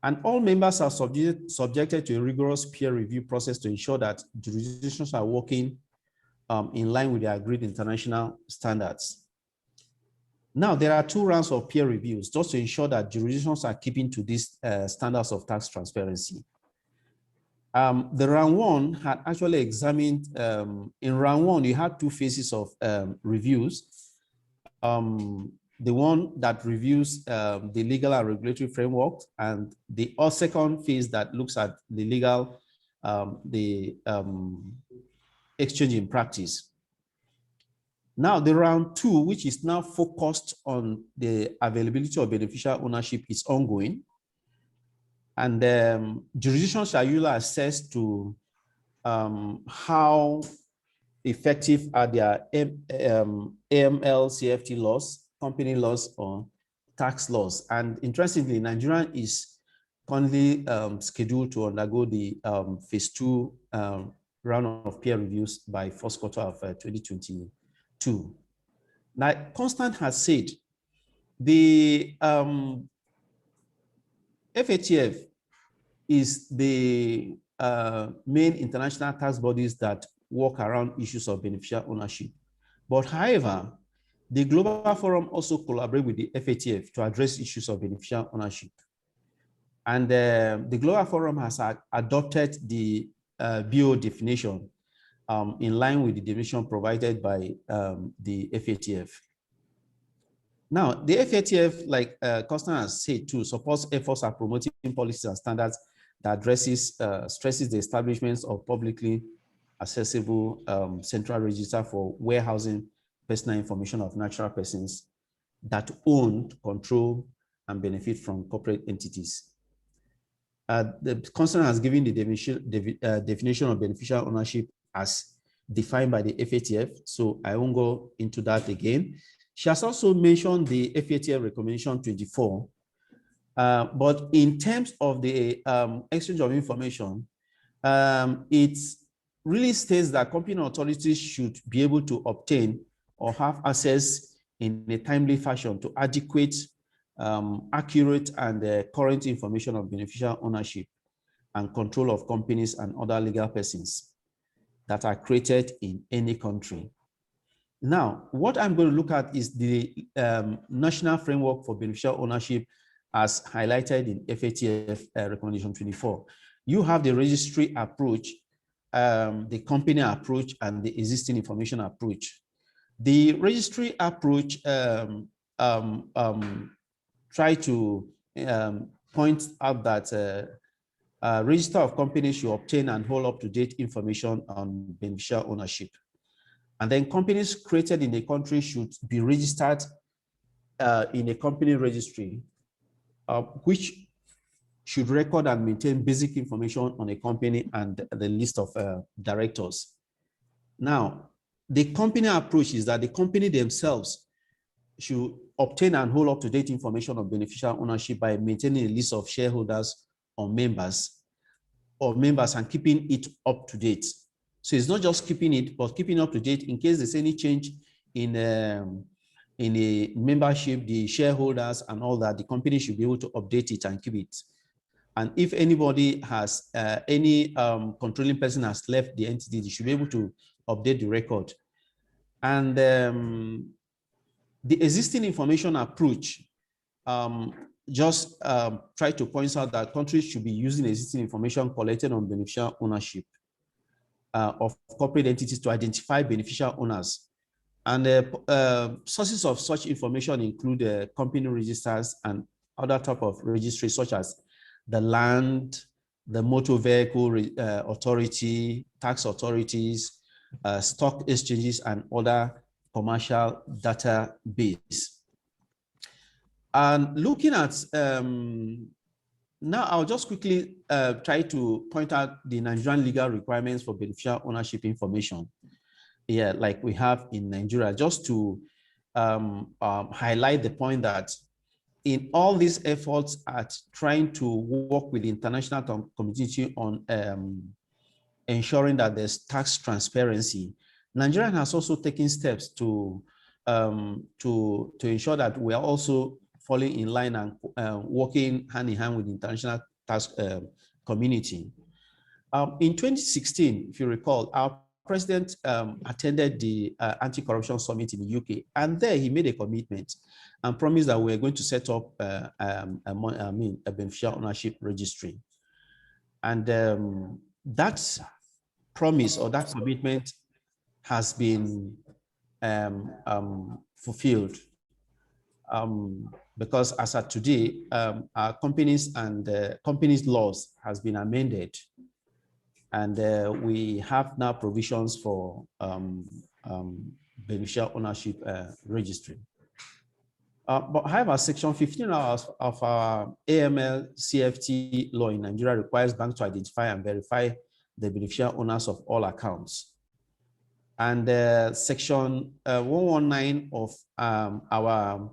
And all members are subjected to a rigorous peer review process to ensure that jurisdictions are working in line with the agreed international standards. Now, there are two rounds of peer reviews just to ensure that jurisdictions are keeping to these standards of tax transparency. The round one had actually examined, in round one, you had two phases of reviews. The one that reviews the legal and regulatory framework, and the second phase that looks at the legal, exchange in practice. Now, the round two, which is now focused on the availability of beneficial ownership, is ongoing. And jurisdictions are usually assessed to how effective are their AML, CFT laws, company laws, or tax laws. And interestingly, Nigeria is currently scheduled to undergo the phase 2 round of peer reviews by first quarter of 2022. Now, Constant has said the FATF is the main international tax bodies that work around issues of beneficial ownership. But however, the Global Forum also collaborates with the FATF to address issues of beneficial ownership. And the Global Forum has adopted the BO definition in line with the definition provided by the FATF. Now, the FATF, like Constant has said too, supports efforts at promoting policies and standards that stresses the establishment of publicly accessible central register for warehousing personal information of natural persons that own, control, and benefit from corporate entities. The Constant has given the definition of beneficial ownership as defined by the FATF, so I won't go into that again. She has also mentioned the FATF recommendation 24, but in terms of the exchange of information, it really states that competent authorities should be able to obtain or have access in a timely fashion to adequate, accurate, and current information of beneficial ownership and control of companies and other legal persons that are created in any country. Now, what I'm going to look at is the national framework for beneficial ownership as highlighted in FATF recommendation 24. You have the registry approach, the company approach, and the existing information approach. The registry approach try to point out that register of companies should obtain and hold up-to-date information on beneficial ownership. And then companies created in a country should be registered in a company registry, which should record and maintain basic information on a company and the list of directors. Now, the company approach is that the company themselves should obtain and hold up-to-date information of beneficial ownership by maintaining a list of shareholders or members and keeping it up to date. So it's not just keeping it, but keeping up to date in case there's any change in a membership, the shareholders and all that, the company should be able to update it and keep it. And if anybody has any controlling person has left the entity, they should be able to update the record. And the existing information approach just try to point out that countries should be using existing information collected on beneficial ownership of corporate entities to identify beneficial owners. And sources of such information include company registers and other type of registries such as the land, the motor vehicle authority, tax authorities, stock exchanges, and other commercial database. And looking at, now I'll just quickly try to point out the Nigerian legal requirements for beneficial ownership information. Yeah, like we have in Nigeria, just to highlight the point that in all these efforts at trying to work with the international community on ensuring that there's tax transparency, Nigeria has also taken steps to ensure that we are also falling in line and working hand in hand with the international tax community. In 2016, if you recall, our president attended the anti-corruption summit in the UK, and there he made a commitment and promised that we're going to set up a beneficial ownership registry. And that promise or that commitment has been fulfilled. Because as of today, our companies and companies laws has been amended, and we have now provisions for beneficial ownership registry. But however, Section 15 of our AML CFT law in Nigeria requires banks to identify and verify the beneficial owners of all accounts. And Section 119 of our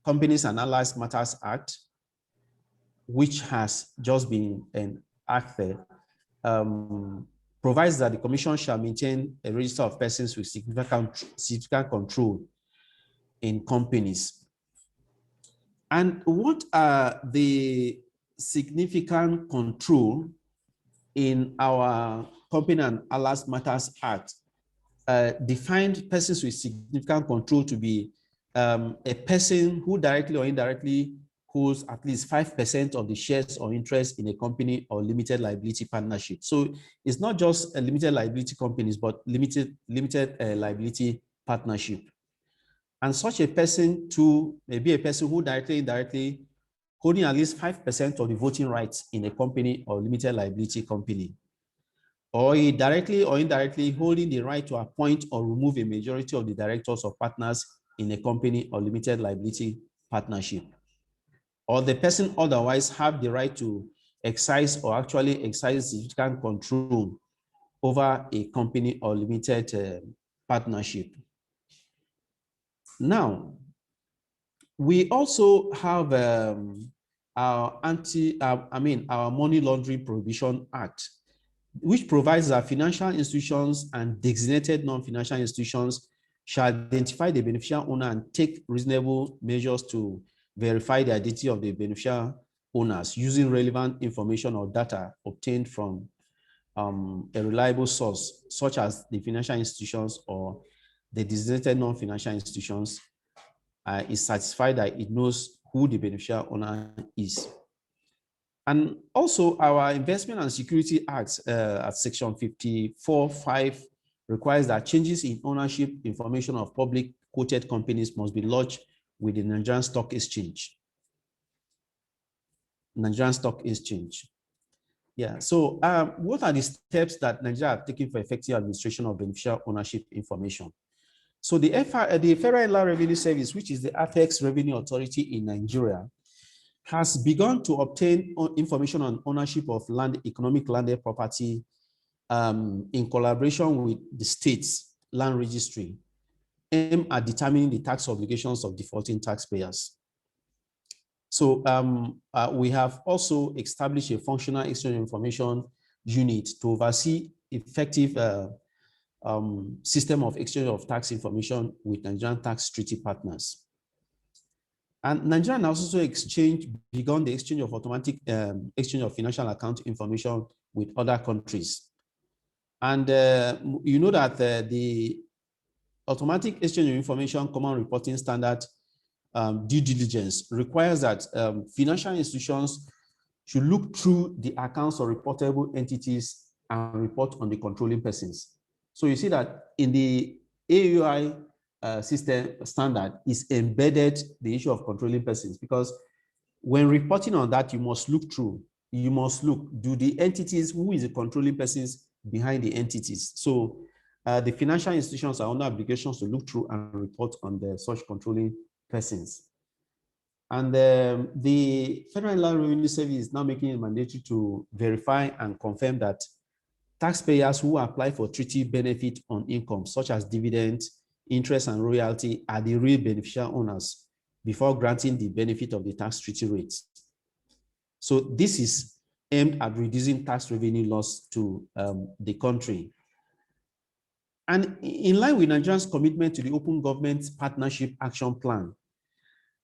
Companies and Allied Matters Act, which has just been enacted, provides that the Commission shall maintain a register of persons with significant control in companies. And what are the significant control in our Company and Allied Matters Act? Defined persons with significant control to be a person who directly or indirectly holds at least 5% of the shares or interest in a company or limited liability partnership. So it's not just a limited liability companies, but limited liability partnership. And such a person too may be a person who directly, indirectly holding at least 5% of the voting rights in a company or limited liability company, or directly or indirectly holding the right to appoint or remove a majority of the directors or partners in a company or limited liability partnership, or the person otherwise have the right to exercise or actually exercise significant control over a company or limited partnership. Now, we also have our Money Laundering Prohibition Act, which provides that financial institutions and designated non-financial institutions shall identify the beneficial owner and take reasonable measures to verify the identity of the beneficial owners using relevant information or data obtained from a reliable source, such as the financial institutions or the designated non-financial institutions, is satisfied that it knows who the beneficial owner is. And also our Investment and Security Act at Section 54(5) requires that changes in ownership information of public quoted companies must be lodged with the Nigerian Stock Exchange. Nigerian Stock Exchange. Yeah, so what are the steps that Nigeria have taken for effective administration of beneficial ownership information? So the Federal Inland Revenue Service, which is the apex revenue authority in Nigeria, has begun to obtain information on ownership of land, economic landed property in collaboration with the state's land registry aim at determining the tax obligations of defaulting taxpayers. So we have also established a functional exchange of information unit to oversee effective system of exchange of tax information with Nigerian tax treaty partners. And Nigeria has also begun the exchange of automatic exchange of financial account information with other countries. And you know that the automatic exchange of information common reporting standard due diligence requires that financial institutions should look through the accounts of reportable entities and report on the controlling persons. So you see that in the AUI system standard is embedded the issue of controlling persons, because when reporting on that, you must look through, you must look, do the entities, who is the controlling persons behind the entities? So the financial institutions are under obligations to look through and report on the such controlling persons. And the Federal Inland Revenue Service is now making it mandatory to verify and confirm that taxpayers who apply for treaty benefit on income, such as dividends, interest, and royalty, are the real beneficial owners before granting the benefit of the tax treaty rates. So this is aimed at reducing tax revenue loss to the country. And in line with Nigeria's commitment to the Open Government Partnership Action Plan,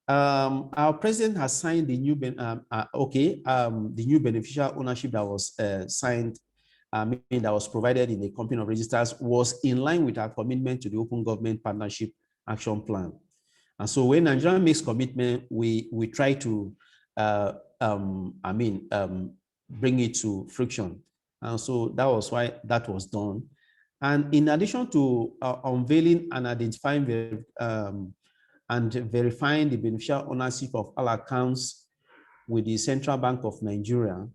our president has signed the new the new beneficial ownership that was signed, that was provided in the Company of Registers, was in line with our commitment to the Open Government Partnership Action Plan. And so when Nigeria makes commitment, we try to bring it to friction. And so that was why that was done. And in addition to unveiling and identifying and verifying the beneficial ownership of all accounts with the Central Bank of Nigeria,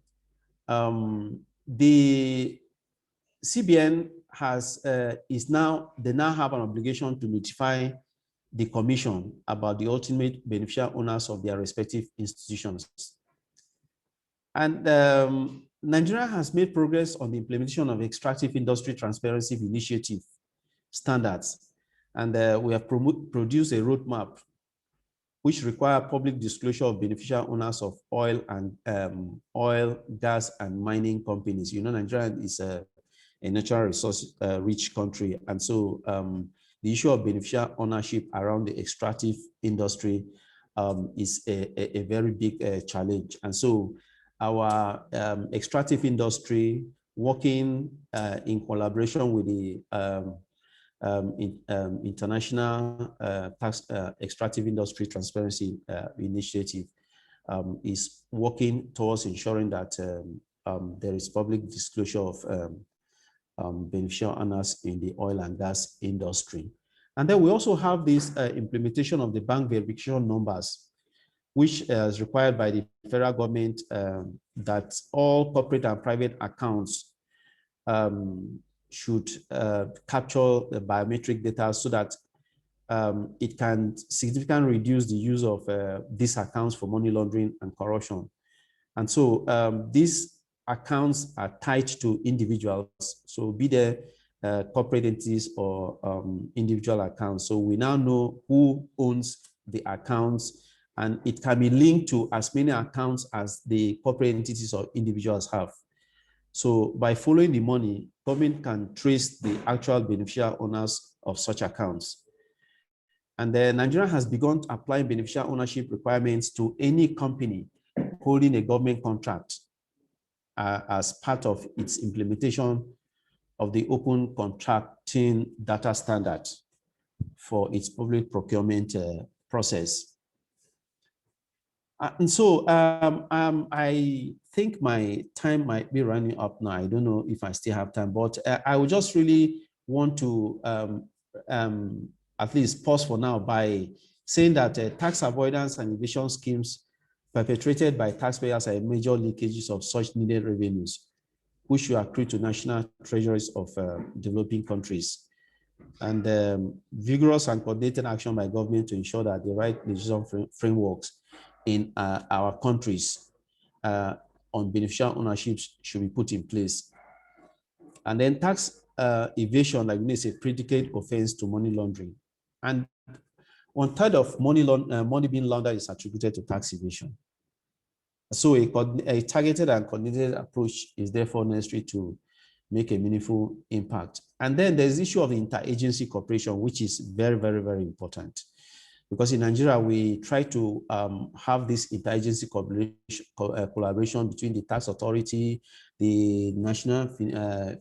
the CBN they now have an obligation to notify the Commission about the ultimate beneficial owners of their respective institutions. And Nigeria has made progress on the implementation of extractive industry transparency initiative standards. And we have produced a roadmap which require public disclosure of beneficial owners of oil and oil, gas, and mining companies. You know, Nigeria is a natural resource rich country. And so the issue of beneficial ownership around the extractive industry is a very big challenge. And so our extractive industry, working in collaboration with the International Tax Extractive Industry Transparency Initiative, is working towards ensuring that there is public disclosure of beneficial owners in the oil and gas industry. And then we also have this implementation of the bank verification numbers, which is required by the federal government, that all corporate and private accounts should capture the biometric data so that it can significantly reduce the use of these accounts for money laundering and corruption. And so these accounts are tied to individuals, so be they corporate entities or individual accounts. So we now know who owns the accounts, and it can be linked to as many accounts as the corporate entities or individuals have. So by following the money, government can trace the actual beneficial owners of such accounts. And then Nigeria has begun applying beneficial ownership requirements to any company holding a government contract as part of its implementation of the open contracting data standard for its public procurement process. And so I think my time might be running up now. I don't know if I still have time, but I would just really want to at least pause for now by saying that tax avoidance and evasion schemes perpetrated by taxpayers are major leakages of such needed revenues, which should accrue to national treasuries of developing countries. And vigorous and coordinated action by government to ensure that the right legislative frameworks in our countries on beneficial ownership should be put in place. And then tax evasion, like we say, predicate offense to money laundering. And one third of money being laundered is attributed to tax evasion. So a targeted and coordinated approach is therefore necessary to make a meaningful impact. And then there's the issue of interagency cooperation, which is very, very, very important. Because in Nigeria, we try to have this interagency collaboration between the tax authority, the National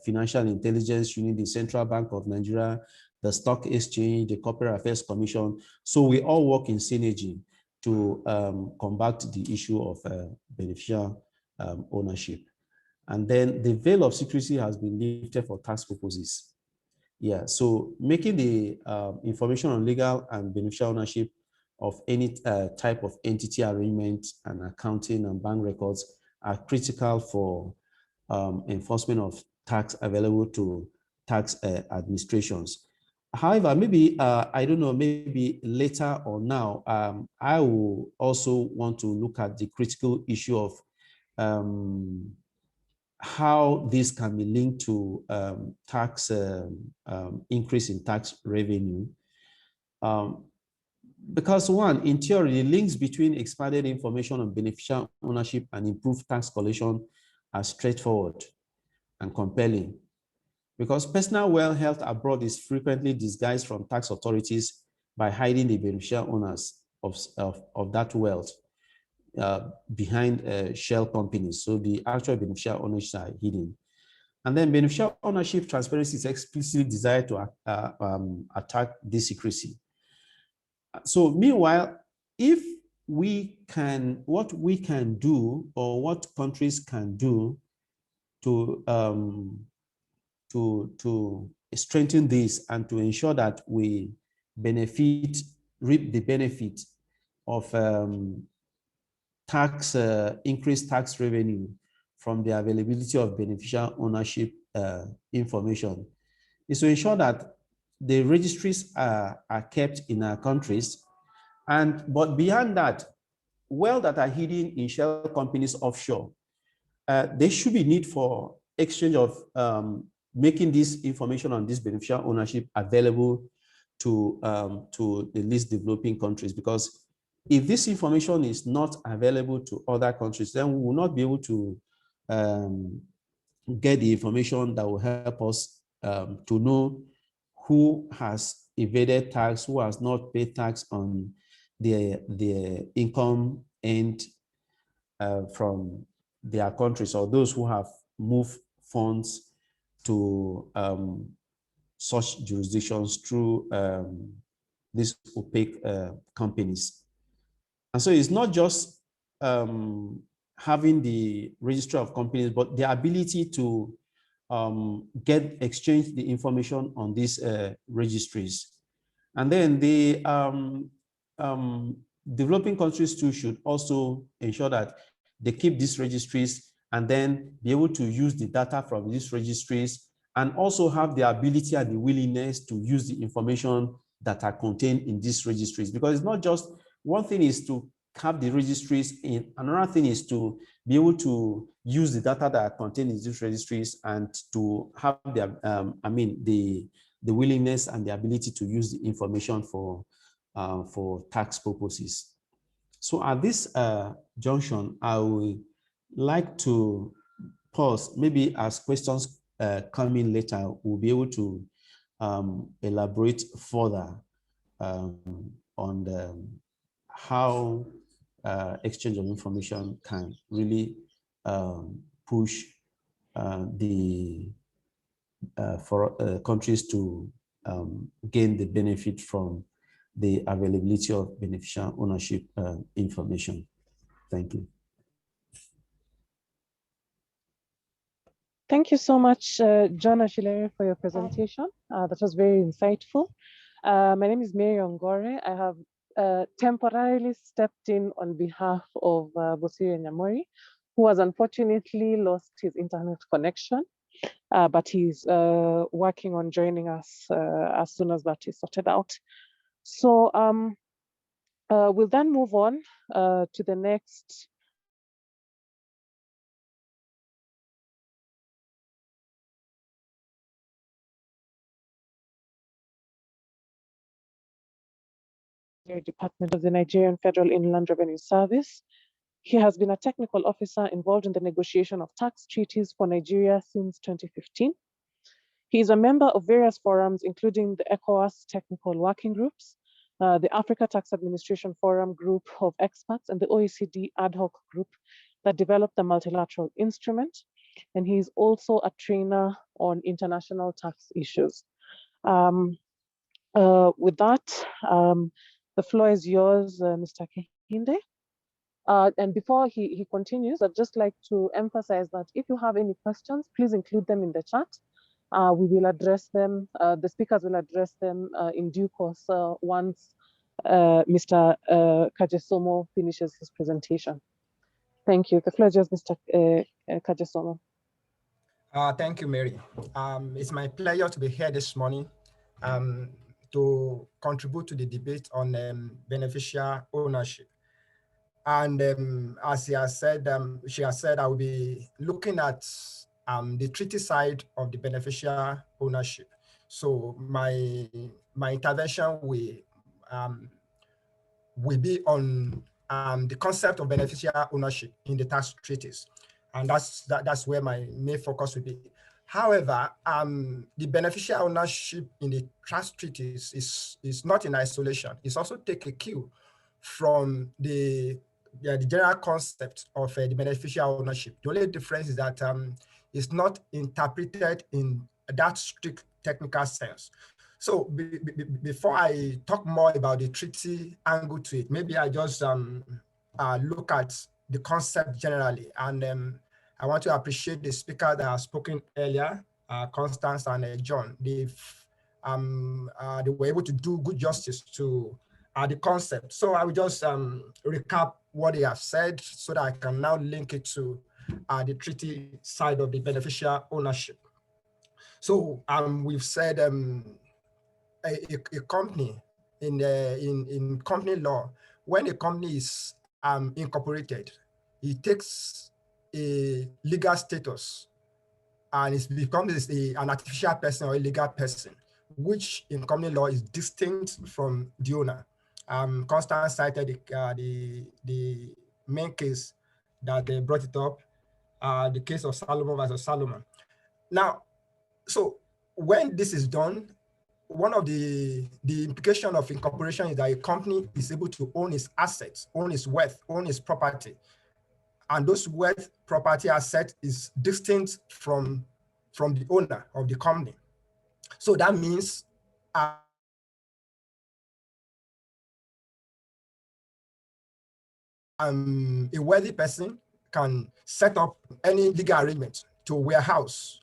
Financial Intelligence Unit, the Central Bank of Nigeria, the Stock Exchange, the Corporate Affairs Commission. So we all work in synergy to combat the issue of beneficial ownership. And then the veil of secrecy has been lifted for tax purposes. Yeah, so making the information on legal and beneficial ownership of any type of entity arrangement and accounting and bank records are critical for enforcement of tax available to tax administrations. However, maybe, I don't know, maybe later or now, I will also want to look at the critical issue of how this can be linked to tax increase in tax revenue. Because one, in theory, the links between expanded information on beneficial ownership and improved tax collection are straightforward and compelling. Because personal wealth held abroad is frequently disguised from tax authorities by hiding the beneficial owners of that wealth behind shell companies. So the actual beneficial owners are hidden. And then beneficial ownership transparency is explicitly desired to attack this secrecy. So meanwhile, if we can, what we can do or what countries can do to strengthen this and to ensure that we reap the benefit of increased tax revenue from the availability of beneficial ownership information, is to ensure that the registries are kept in our countries. But beyond that, wealth that are hidden in shell companies offshore, there should be need for exchange of making this information on this beneficial ownership available to the least developing countries. Because if this information is not available to other countries, then we will not be able to get the information that will help us to know who has evaded tax, who has not paid tax on their income earned from their countries, or those who have moved funds to such jurisdictions through these opaque companies. And so it's not just having the registry of companies, but the ability to exchange the information on these registries. And then the developing countries too should also ensure that they keep these registries and then be able to use the data from these registries and also have the ability and the willingness to use the information that are contained in these registries. Because it's not just, one thing is to have the registries in, another thing is to be able to use the data that are contained in these registries and to have the willingness and the ability to use the information for tax purposes. So at this junction, I would like to pause. Maybe as questions come in later, we'll be able to elaborate further on how exchange of information can really push for countries to gain the benefit from the availability of beneficial ownership information. Thank you. Thank you so much, John Ashilere, for your presentation. That was very insightful. My name is Mary Ongore. I have temporarily stepped in on behalf of Bosiri Nyamori, who has unfortunately lost his internet connection, but he's working on joining us as soon as that is sorted out. So we'll then move on to the next Department of the Nigerian Federal Inland Revenue Service. He has been a technical officer involved in the negotiation of tax treaties for Nigeria since 2015. He is a member of various forums, including the ECOWAS technical working groups, the Africa Tax Administration Forum group of experts, and the OECD ad hoc group that developed the multilateral instrument. And he is also a trainer on international tax issues. With that, the floor is yours, Mr. Kehinde. And before he continues, I'd just like to emphasize that if you have any questions, please include them in the chat. We will address them, the speakers will address them in due course once Mr. Kajesomo finishes his presentation. Thank you. The floor is yours, Mr. Kajesomo. Thank you, Mary. It's my pleasure to be here this morning to contribute to the debate on beneficial ownership. And as she has said, I will be looking at the treaty side of the beneficial ownership. So my intervention will be on the concept of beneficial ownership in the tax treaties, and that's where my main focus will be. However, the beneficial ownership in the tax treaties is not in isolation. It's also take a cue from the general concept of the beneficial ownership. The only difference is that it's not interpreted in that strict technical sense. So before I talk more about the treaty angle to it, maybe I just look at the concept generally. And I want to appreciate the speaker that has spoken earlier, Constance and John. They were able to do good justice to the concept. So I will just recap what they have said so that I can now link it to the treaty side of the beneficial ownership. So we've said a company in company law, when a company is incorporated, it takes a legal status and it becomes an artificial person or a legal person, which in company law is distinct from the owner. Constance cited the main case that they brought it up, the case of Solomon versus Solomon. Now, so when this is done, one of the implication of incorporation is that a company is able to own its assets, own its wealth, own its property. And those wealth, property, asset is distinct from the owner of the company. So that means a wealthy person can set up any legal arrangement to warehouse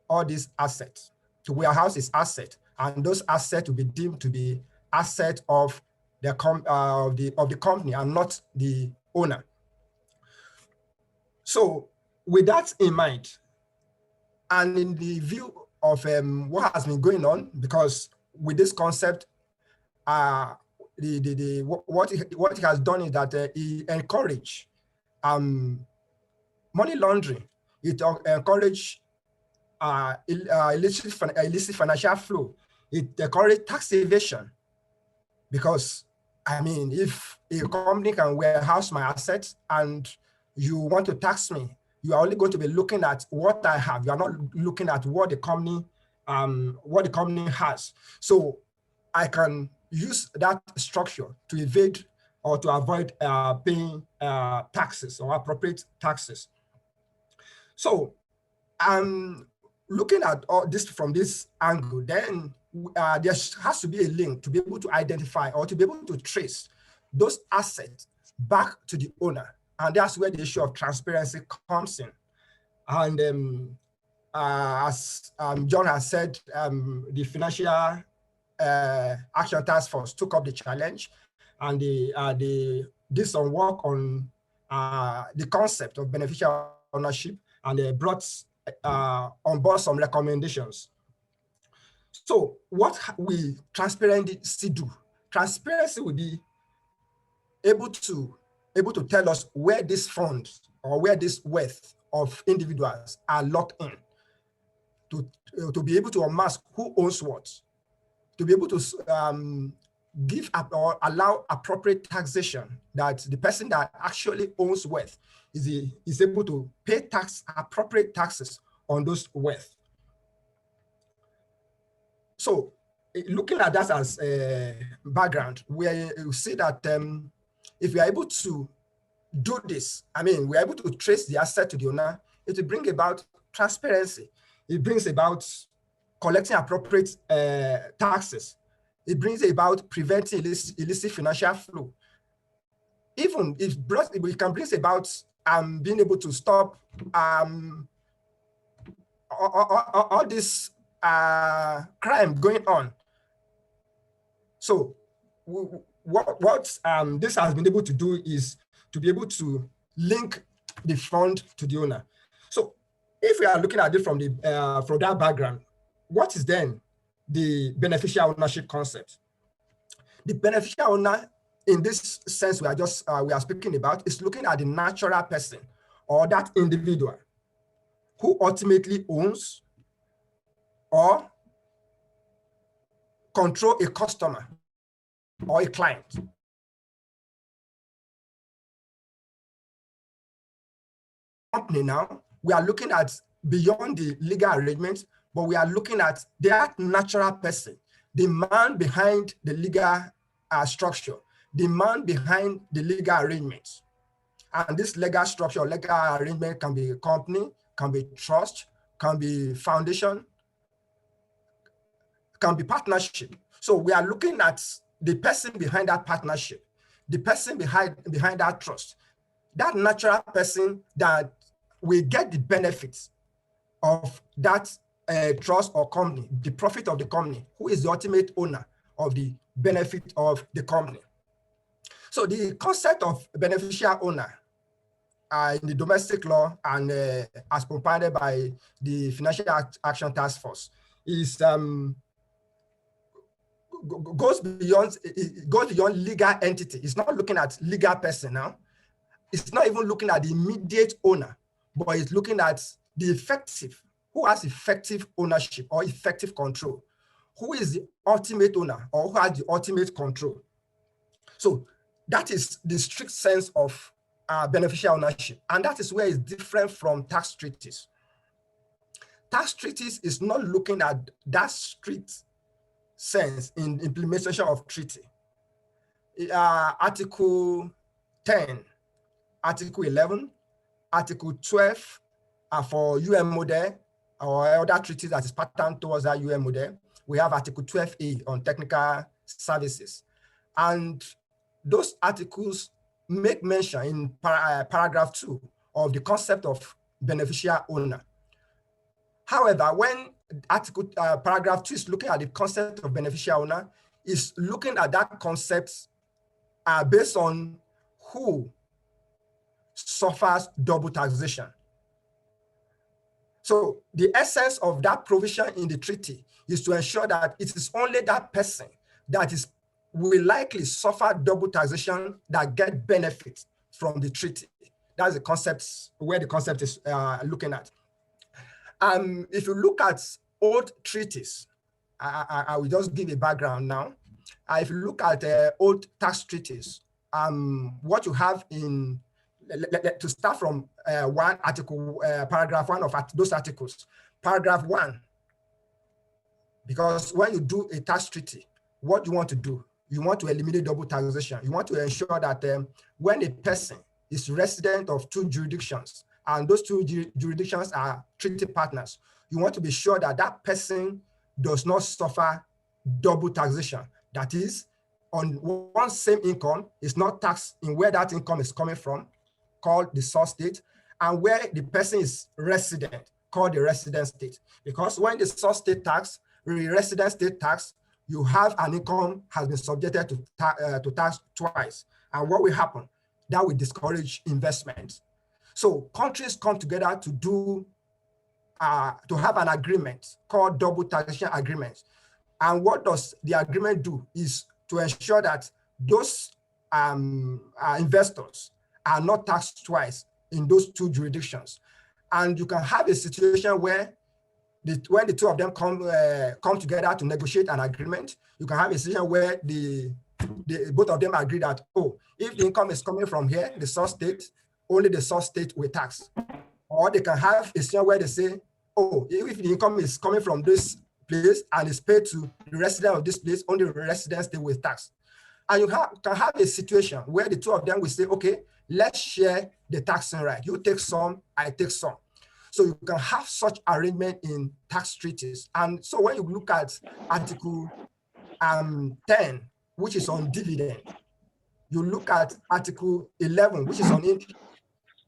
all these assets, to warehouse his asset, and those assets will be deemed to be asset of the company and not the owner. So with that in mind, and in the view of what has been going on, because with this concept, what it has done is that it encourage money laundering. It encourage illicit financial flow. It encourages tax evasion, because I mean, if a company can warehouse my assets and you want to tax me, you are only going to be looking at what I have. You are not looking at what the company has. So I can use that structure to evade or to avoid paying taxes or appropriate taxes. So looking at all this from this angle, then there has to be a link to be able to identify or to be able to trace those assets back to the owner. And that's where the issue of transparency comes in. And as John has said, the Financial Action Task Force took up the challenge, and they did some work on the concept of beneficial ownership, and they brought on board some recommendations. So what will transparency do? Transparency will be able to tell us where this funds or where this wealth of individuals are locked in, to be able to unmask who owns what, to be able to give up or allow appropriate taxation, that the person that actually owns wealth is able to pay appropriate taxes on those wealth. So looking at that as a background, we see that if we are able to do this, I mean, we're able to trace the asset to the owner, it will bring about transparency. It brings about collecting appropriate taxes. It brings about preventing illicit financial flow. Even it can bring about being able to stop all this crime going on. So what this has been able to do is to be able to link the fund to the owner. So if we are looking at it from that background, what is then the beneficial ownership concept? The beneficial owner, in this sense we are speaking about, is looking at the natural person or that individual who ultimately owns or control a customer or a client. Company now, we are looking at beyond the legal arrangement, but we are looking at that natural person, the man behind the legal structure, the man behind the legal arrangement. And this legal structure, legal arrangement can be a company, can be trust, can be foundation, can be partnership. So we are looking at the person behind that partnership, the person behind that trust, that natural person that will get the benefits of that trust or company, the profit of the company, who is the ultimate owner of the benefit of the company. So the concept of beneficial owner in the domestic law and as provided by the Financial Action Task Force is goes beyond legal entity. It's not looking at legal person now. It's not even looking at the immediate owner, but it's looking at the effective, who has effective ownership or effective control, who is the ultimate owner or who has the ultimate control. So that is the strict sense of beneficial ownership, and that is where it's different from tax treaties. Tax treaties is not looking at that strict sense in implementation of treaty. Article 10, Article 11, Article 12 for UN model or other treaties that is patterned towards that UN model. We have Article 12A on technical services. And those articles make mention in paragraph 2 of the concept of beneficial owner. However, when paragraph 2 is looking at the concept of beneficial owner, is looking at that concept based on who suffers double taxation. So the essence of that provision in the treaty is to ensure that it is only that person that will likely suffer double taxation that get benefit from the treaty. That's the concept, where the concept is looking at. If you look at old treaties, I will just give a background now. If you look at old tax treaties, what you have in, to start from one article, paragraph 1 of those articles, paragraph 1, because when you do a tax treaty, what you want to do, you want to eliminate double taxation. You want to ensure that when a person is resident of 2 jurisdictions, and those 2 jurisdictions are treaty partners, you want to be sure that that person does not suffer double taxation. That is, on one same income is not taxed in where that income is coming from, called the source state, and where the person is resident, called the resident state. Because when the source state tax, the resident state tax, you have an income has been subjected to tax twice. And what will happen? That will discourage investment. So countries come together to do, to have an agreement called double taxation agreement. And what does the agreement do is to ensure that those investors are not taxed twice in those 2 jurisdictions. And you can have a situation where when the 2 of them come together to negotiate an agreement, you can have a situation where the both of them agree that, oh, if the income is coming from here, the source state, only the source state will tax. Or they can have a scenario where they say, oh, if the income is coming from this place and is paid to the resident of this place, only the resident state will tax. And you can have a situation where the two of them will say, okay, let's share the taxing right. You take some, I take some. So you can have such arrangement in tax treaties. And so when you look at Article 10, which is on dividend, you look at Article 11, which is on interest,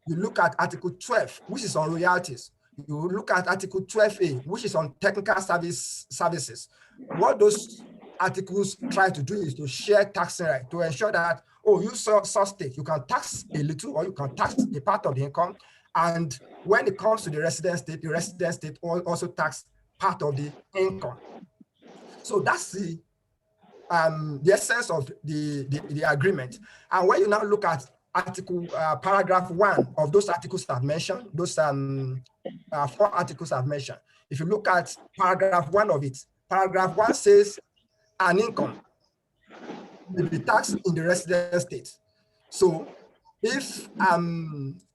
you look at Article 12, which is on royalties, you look at Article 12A, which is on technical services. What those articles try to do is to share taxing right, to ensure that, oh, you source state, you can tax a little or you can tax a part of the income. And when it comes to the resident state also tax part of the income. So that's the essence of the agreement. And when you now look at paragraph 1 of those articles I've mentioned, those 4 articles I've mentioned, if you look at paragraph 1 of it, paragraph 1 says an income will be taxed in the resident state. So if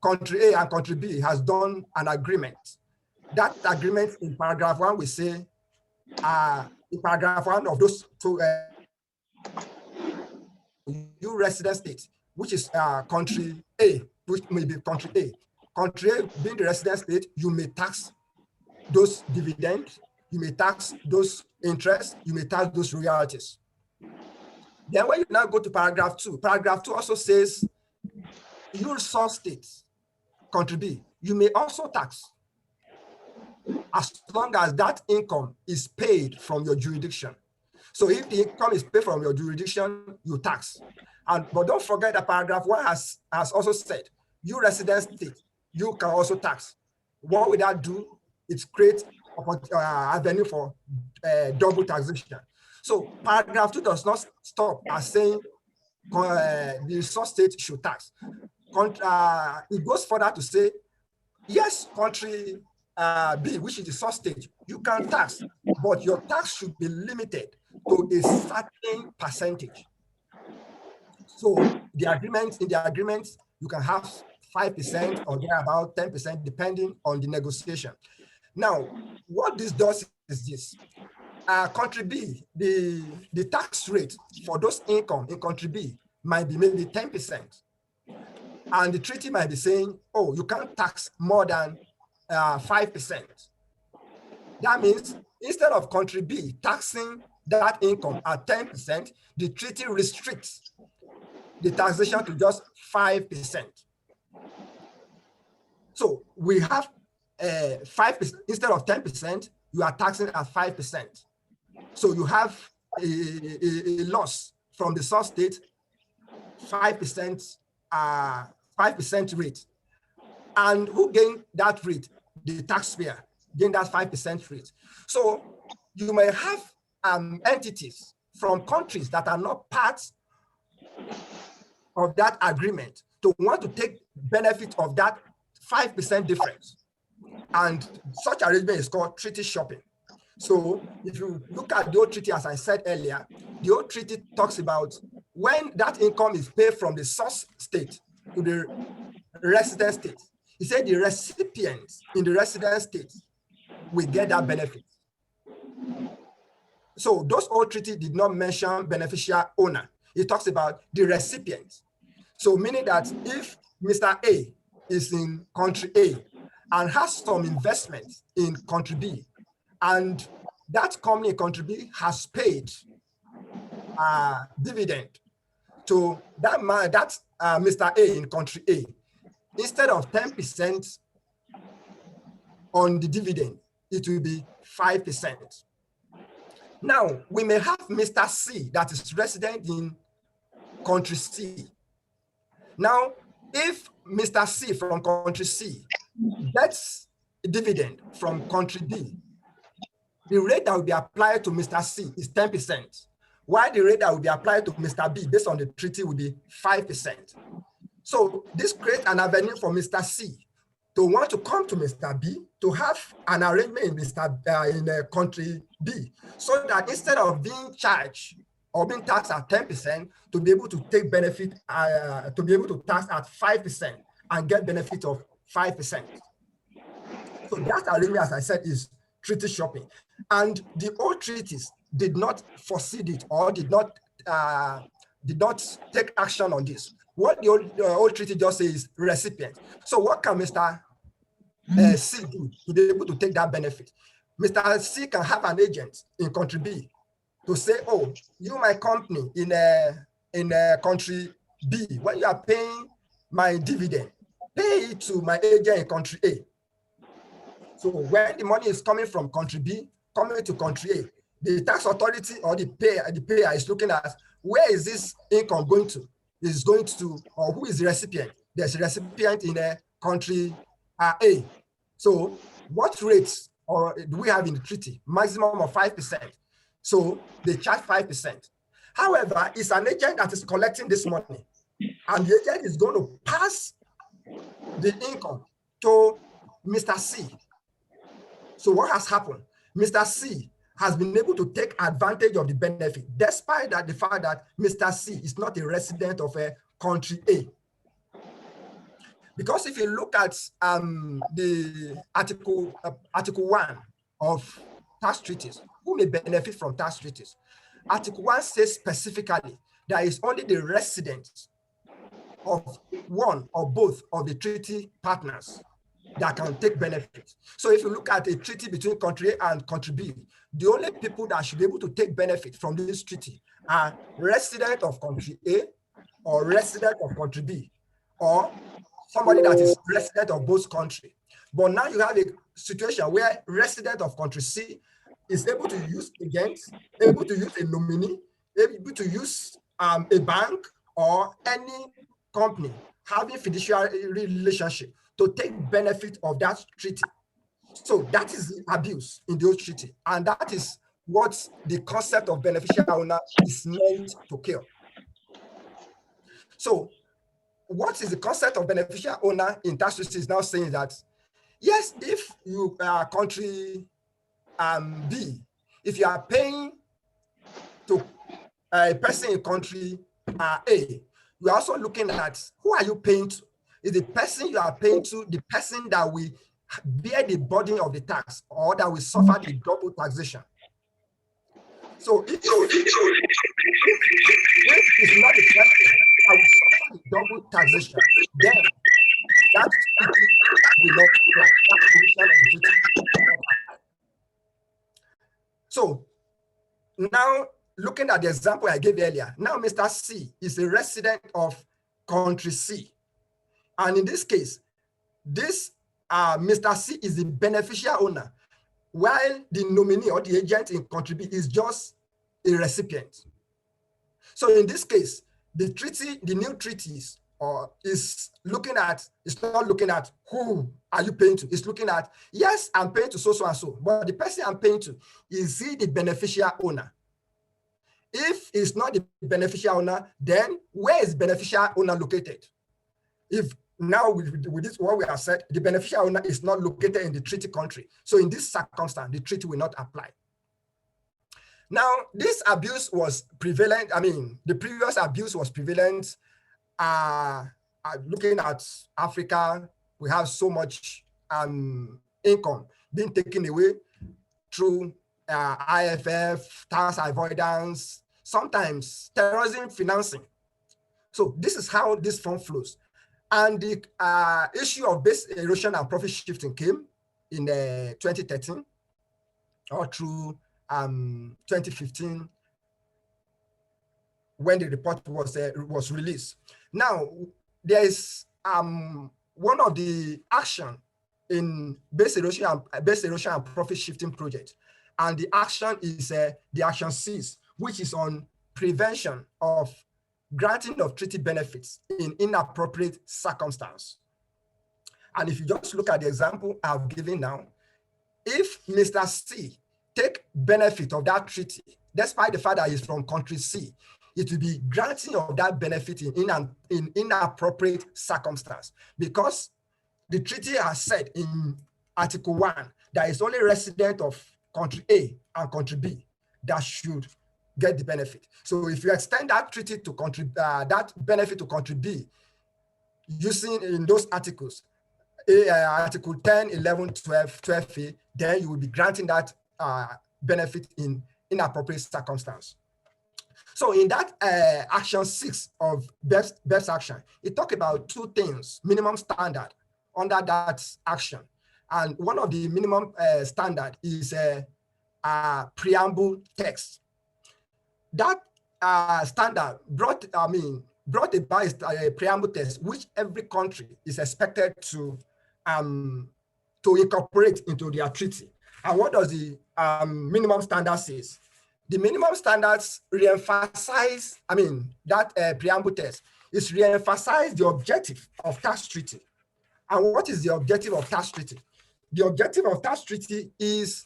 country A and country B has done an agreement, that agreement in paragraph 1 will say, in paragraph 1 of those two, you resident state, which is country A, which may be country A. Country A being the resident state, you may tax those dividends, you may tax those interests, you may tax those royalties. Then when you now go to paragraph 2 also says, your source state, country B, you may also tax as long as that income is paid from your jurisdiction. So if the income is paid from your jurisdiction, you tax. But don't forget that paragraph 1 has also said, you resident state, you can also tax. What will that do? It creates avenue for double taxation. So paragraph 2 does not stop as saying the source state should tax. It goes further to say, yes, country B, which is the source state, you can tax, but your tax should be limited to a certain percentage. So in the agreement, you can have 5% or about 10%, depending on the negotiation. Now, what this does is this. Country B, the tax rate for those income in country B might be maybe 10%. And the treaty might be saying, oh, you can't tax more than 5%. That means instead of country B taxing that income at 10%, the treaty restricts the taxation to just 5%. So we have 5%, instead of 10%, you are taxing at 5%. So you have a loss from the source state, 5% rate. And who gain that rate? The taxpayer gain that 5% rate. So you may have entities from countries that are not part of that agreement to want to take benefit of that 5% difference. And such arrangement is called treaty shopping. So if you look at the old treaty, as I said earlier, the old treaty talks about when that income is paid from the source state to the resident state. He said the recipients in the resident state will get that benefit. So those old treaty did not mention beneficial owner. It talks about the recipient. So meaning that if Mr. A is in country A and has some investment in country B, and that company in country B has paid dividend to that man, Mr. A in country A, instead of 10% on the dividend, it will be 5%. Now, we may have Mr. C that is resident in country C. Now, if Mr. C from country C gets a dividend from country B, the rate that will be applied to Mr. C is 10%, while the rate that will be applied to Mr. B based on the treaty will be 5%. So this creates an avenue for Mr. C to want to come to Mr. B to have an arrangement in country B, so that instead of being charged or being taxed at 10% to be able to take benefit, to be able to tax at 5% and get benefit of 5%. So that arrangement, as I said, is treaty shopping. And the old treaties did not foresee it or did not take action on this. What the old treaty just says is recipient. So what can Mr. C do to be able to take that benefit? Mr. C can have an agent in country B to say, oh, you, my company in country B, when you are paying my dividend, pay it to my agent in country A. So when the money is coming from country B, coming to country A, the tax authority or the payer is looking at where is this income going to? Is going to, or who is the recipient? There's a recipient in a country A. So what rates or do we have in the treaty? Maximum of 5%. So they charge 5%. However, it's an agent that is collecting this money, and the agent is going to pass the income to Mr. C. So what has happened? Mr. C has been able to take advantage of the benefit, despite that the fact that Mr. C is not a resident of a country A. Because if you look at the article 1 of tax treaties, who may benefit from tax treaties? Article 1 says specifically that it's only the residents of one or both of the treaty partners that can take benefit. So if you look at a treaty between country A and country B, the only people that should be able to take benefit from this treaty are resident of country A or resident of country B, or somebody that is resident of both countries. But now you have a situation where resident of country C is able to use agents, able to use a nominee, able to use a bank or any company having fiduciary relationship to take benefit of that treaty. So that is the abuse in the old treaty. And that is what the concept of beneficial owner is meant to kill. So what is the concept of beneficial owner in tax treaty is now saying that, yes, if you are country B, if you are paying to a person in country A, you are also looking at who are you paying to? Is the person you are paying to the person that will bear the burden of the tax or that will suffer the double taxation? So if it's not the person that will suffer the double taxation, then that treaty will not apply. That provision of the treaty will not apply. So now, looking at the example I gave earlier, now Mr. C is a resident of country C. And in this case, this Mr. C is the beneficial owner, while the nominee or the agent in country B is just a recipient. So in this case, the treaty, the new treaties, is not looking at who are you paying to. It's looking at, yes, I'm paying to so and so, but the person I'm paying to, is he the beneficial owner? If it's not the beneficial owner, then where is beneficial owner located? If now with this, what we have said, the beneficial owner is not located in the treaty country. So in this circumstance, the treaty will not apply. Now, this abuse was prevalent. I mean, the previous abuse was prevalent. Looking at Africa, we have so much income being taken away through IFF, tax avoidance, sometimes terrorism financing. So this is how this fund flows. And the issue of base erosion and profit shifting came in 2013 or through 2015 when the report was released. Now, there is one of the action in base erosion and profit shifting project. And the action is the action 6, which is on prevention of granting of treaty benefits in inappropriate circumstance. And if you just look at the example I've given now, if Mr. C take benefit of that treaty, despite the fact that he's from country C, it will be granting of that benefit in inappropriate circumstance, because the treaty has said in Article 1 that it's only resident of country A and country B that should get the benefit. So if you extend that treaty to that benefit to country B, using in those articles, Article 10, 11, 12, 12A, then you will be granting that benefit in inappropriate circumstance. So in that action 6 of BEPS action, it talks about two things: minimum standard under that action. And one of the minimum standard is a preamble text. That standard brought about a preamble text which every country is expected to incorporate into their treaty. And what does the minimum standard says? The minimum standards re-emphasize, that preamble text is re-emphasize the objective of tax treaty. And what is the objective of tax treaty? The objective of tax treaty is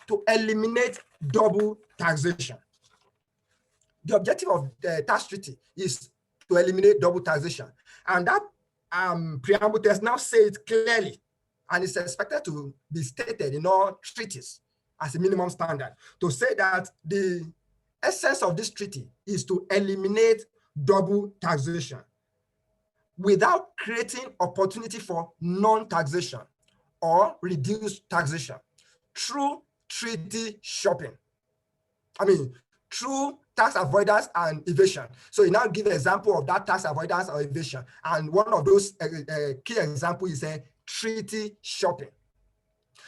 to eliminate double taxation. The objective of the tax treaty is to eliminate double taxation. And that preamble text now says it clearly, and it's expected to be stated in all treaties as a minimum standard, to say that the essence of this treaty is to eliminate double taxation without creating opportunity for non-taxation or reduced taxation through treaty shopping. Through tax avoidance and evasion. So you now give an example of that tax avoidance or evasion. And one of those key examples is a treaty shopping.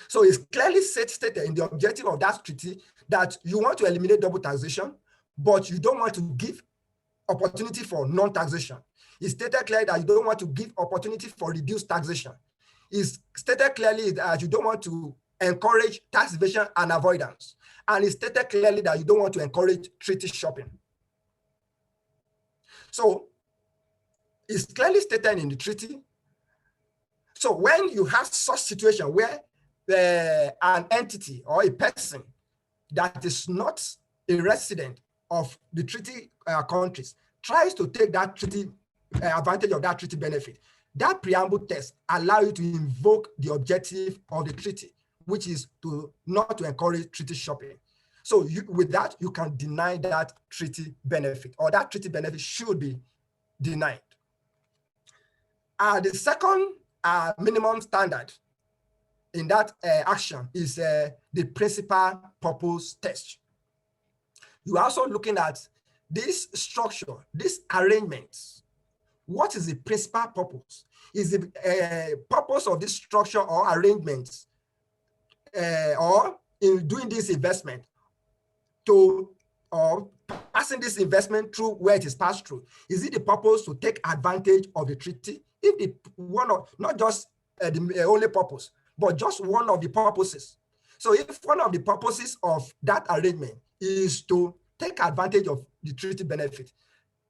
So it's clearly stated in the objective of that treaty that you want to eliminate double taxation, but you don't want to give opportunity for non-taxation. It's stated clearly that you don't want to give opportunity for reduced taxation. It's stated clearly that you don't want to encourage tax evasion and avoidance. And it's stated clearly that you don't want to encourage treaty shopping. So it's clearly stated in the treaty. So when you have such situation where an entity or a person that is not a resident of the treaty countries tries to take that treaty advantage of that treaty benefit, that preamble text allows you to invoke the objective of the treaty, which is not to encourage treaty shopping. So with that, you can deny that treaty benefit, or that treaty benefit should be denied. The second minimum standard in that action is the principal purpose test. You are also looking at this structure, this arrangement. What is the principal purpose? Is the purpose of this structure or arrangement or in doing this investment or passing this investment through where it is passed through? Is it the purpose to take advantage of the treaty? If the one of, not just the only purpose, but just one of the purposes. So if one of the purposes of that arrangement is to take advantage of the treaty benefit,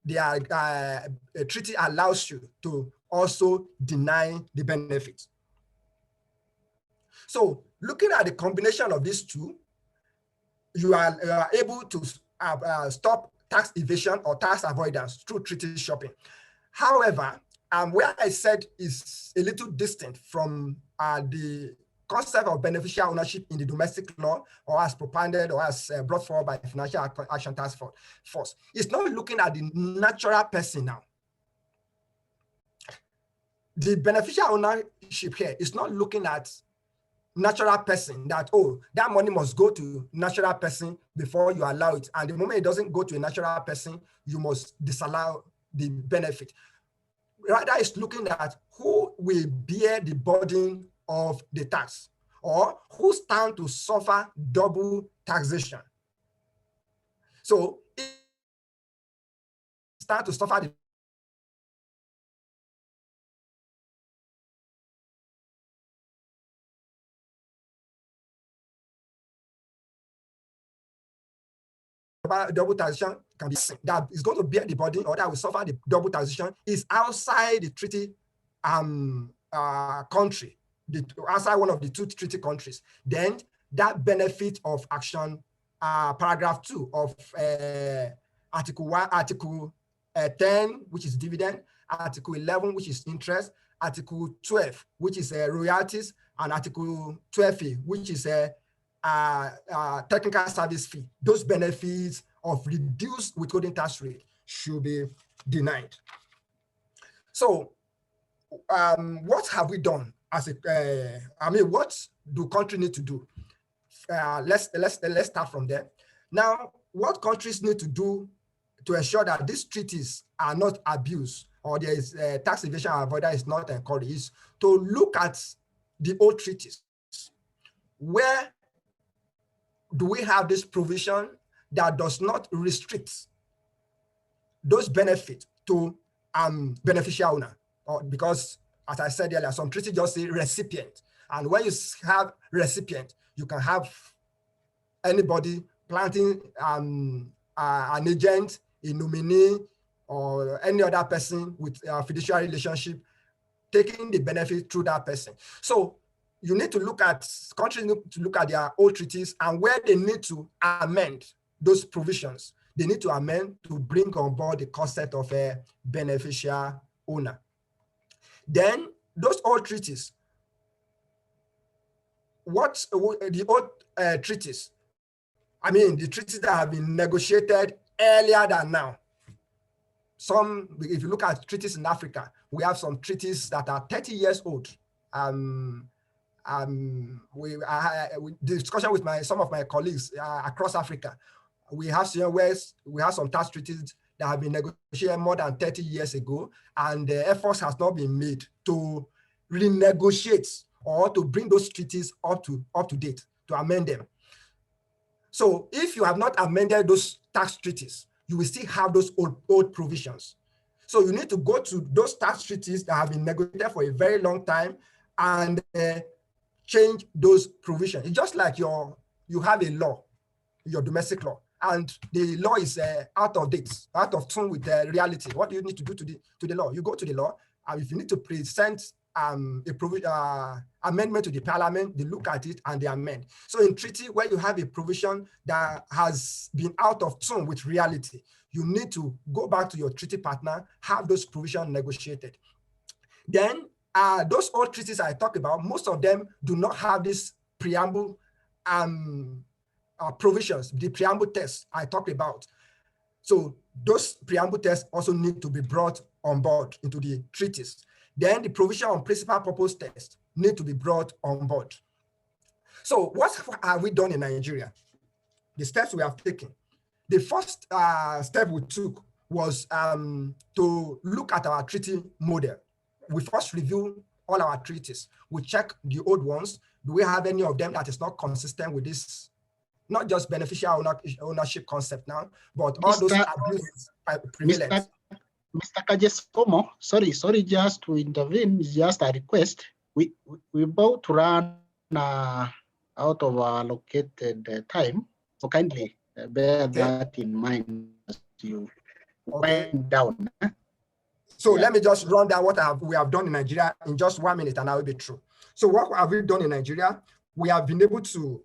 the treaty allows you to also deny the benefit. So looking at the combination of these two, you are able to stop tax evasion or tax avoidance through treaty shopping. However, where I said is a little distant from the concept of beneficial ownership in the domestic law, or as propounded or as brought forward by the Financial Action Task Force. It's not looking at the natural person now. The beneficial ownership here is not looking at natural person, that, oh, that money must go to natural person before you allow it. And the moment it doesn't go to a natural person, you must disallow the benefit. Rather, it's looking at who will bear the burden of the tax, or who stand to suffer double taxation. So it stand to suffer the double taxation can be that is going to bear the burden, or that will suffer the double taxation, is outside the treaty country, outside one of the two treaty countries. Then that benefit of action paragraph 2 of Article 10, which is dividend, Article 11, which is interest, Article 12, which is royalties, and Article 12A, which is technical service fee. Those benefits of reduced withholding tax rate should be denied. So what have we done as a, what do countries need to do? Let's start from there. Now, what countries need to do to ensure that these treaties are not abused or there is tax evasion and avoidance is not encouraged is to look at the old treaties. Where do we have this provision that does not restrict those benefits to beneficial owner? Or because, as I said earlier, some treaties just say recipient. And when you have recipient, you can have anybody planting an agent, a nominee, or any other person with a fiduciary relationship, taking the benefit through that person. So you need to look at, countries need to look at their old treaties and where they need to amend those provisions. They need to amend to bring on board the concept of a beneficial owner. Then those old treaties, what the old treaties, the treaties that have been negotiated earlier than now. Some, if you look at treaties in Africa, we have some treaties that are 30 years old. We discussion with some of my colleagues across Africa. We have some tax treaties that have been negotiated more than 30 years ago, and the efforts has not been made to renegotiate or to bring those treaties up to date, to amend them. So if you have not amended those tax treaties, you will still have those old provisions. So you need to go to those tax treaties that have been negotiated for a very long time and change those provisions. It's just like you have a law, your domestic law, and the law is out of date, out of tune with the reality. What do you need to do to the law? You go to the law, and if you need to present amendment to the parliament, they look at it and they amend. So in treaty, where you have a provision that has been out of tune with reality, you need to go back to your treaty partner, have those provisions negotiated. Then those old treaties I talk about, most of them do not have this preamble provisions, the preamble text I talked about. So those preamble tests also need to be brought on board into the treaties. Then the provision on principal purpose test need to be brought on board. So what have we done in Nigeria? The steps we have taken. The first step we took was to look at our treaty model. We first review all our treaties. We check the old ones. Do we have any of them that is not consistent with this, not just beneficial ownership concept now, but all those abuses prevalent? Mr. Kajesomo, sorry, just to intervene, is just a request. We about to run out of our allocated time, so kindly bear that in mind as you wind down. So let me just run down what we have done in Nigeria in just 1 minute, and I will be through. So what have we done in Nigeria? We have been able to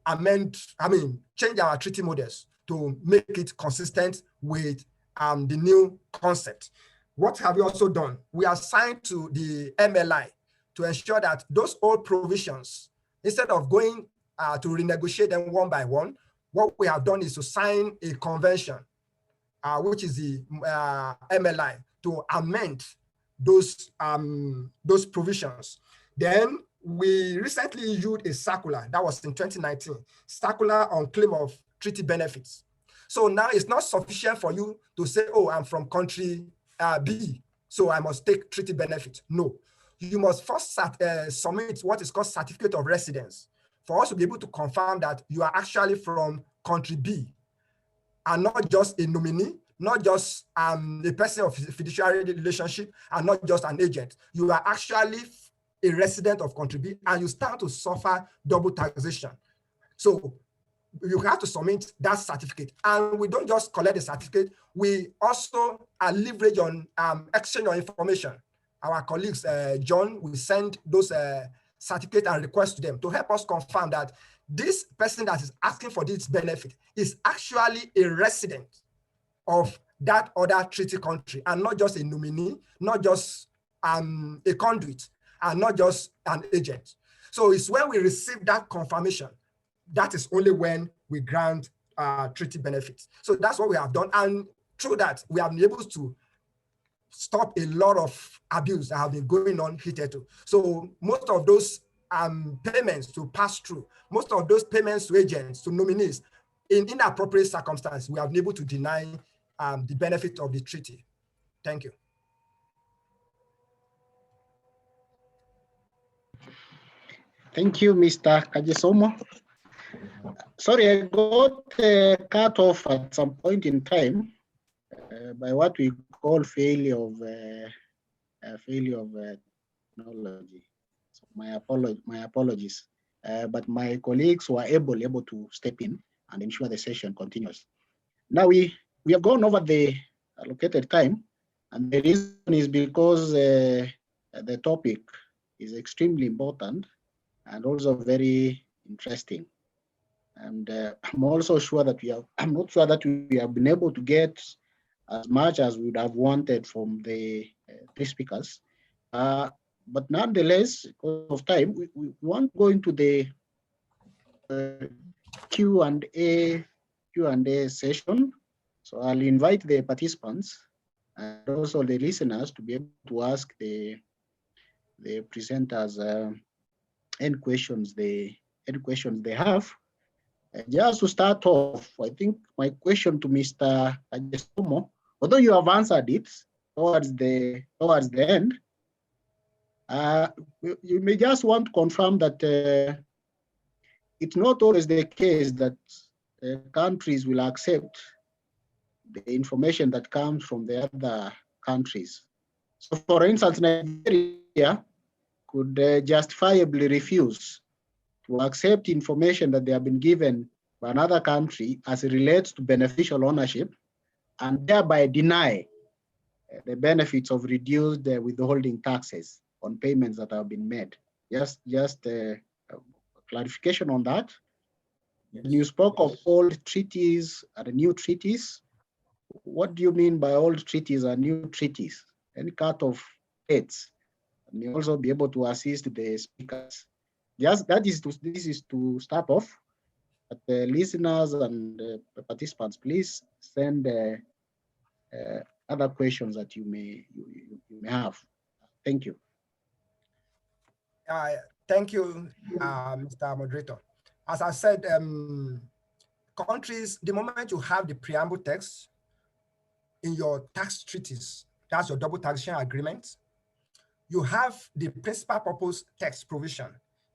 change our treaty models to make it consistent with the new concept. What have we also done? We are signed to the MLI to ensure that those old provisions, instead of going to renegotiate them one by one, what we have done is to sign a convention, which is the MLI, to amend those provisions. Then we recently issued a circular, that was in 2019, circular on claim of treaty benefits. So now it's not sufficient for you to say, oh, I'm from country B, so I must take treaty benefit. No, you must first submit what is called certificate of residence for us to be able to confirm that you are actually from country B and not just a nominee, not just a person of fiduciary relationship, and not just an agent. You are actually a resident of country B, and you start to suffer double taxation. So you have to submit that certificate. And we don't just collect the certificate, we also leverage on exchange of information. Our colleagues, John, will send those certificates and requests to them to help us confirm that this person that is asking for this benefit is actually a resident of that other treaty country, and not just a nominee, not just a conduit, and not just an agent. So it's when we receive that confirmation, that is only when we grant treaty benefits. So that's what we have done. And through that, we have been able to stop a lot of abuse that have been going on hitherto. So most of those payments to pass through, most of those payments to agents, to nominees, in inappropriate circumstances, we have been able to deny the benefit of the treaty. Thank you. Thank you, Mr. Kajisomo. Sorry, I got cut off at some point in time by what we call failure of technology. So my apologies. But my colleagues were able to step in and ensure the session continues. Now we have gone over the allocated time, and the reason is because the topic is extremely important and also very interesting. And I'm also sure that I'm not sure that we have been able to get as much as we would have wanted from the three speakers. But nonetheless, because of time, we want to go into the Q&A session. So I'll invite the participants and also the listeners to be able to ask the presenters any questions they have. Just to start off, I think my question to Mr. Kajisomo, although you have answered it towards the end, you may just want to confirm that it's not always the case that countries will accept the information that comes from the other countries. So, for instance, Nigeria could justifiably refuse to accept information that they have been given by another country as it relates to beneficial ownership, and thereby deny the benefits of reduced withholding taxes on payments that have been made. Just clarification on that. When you spoke of old treaties and new treaties, what do you mean by old treaties and new treaties? Any cut of dates? And you also be able to assist the speakers. This is to start off. But the listeners and the participants, please send other questions that you may have. Thank you. Thank you, Mr. Moderator. As I said, countries, the moment you have the preamble text in your tax treaties, that's your double taxation agreement, you have the principal purpose text provision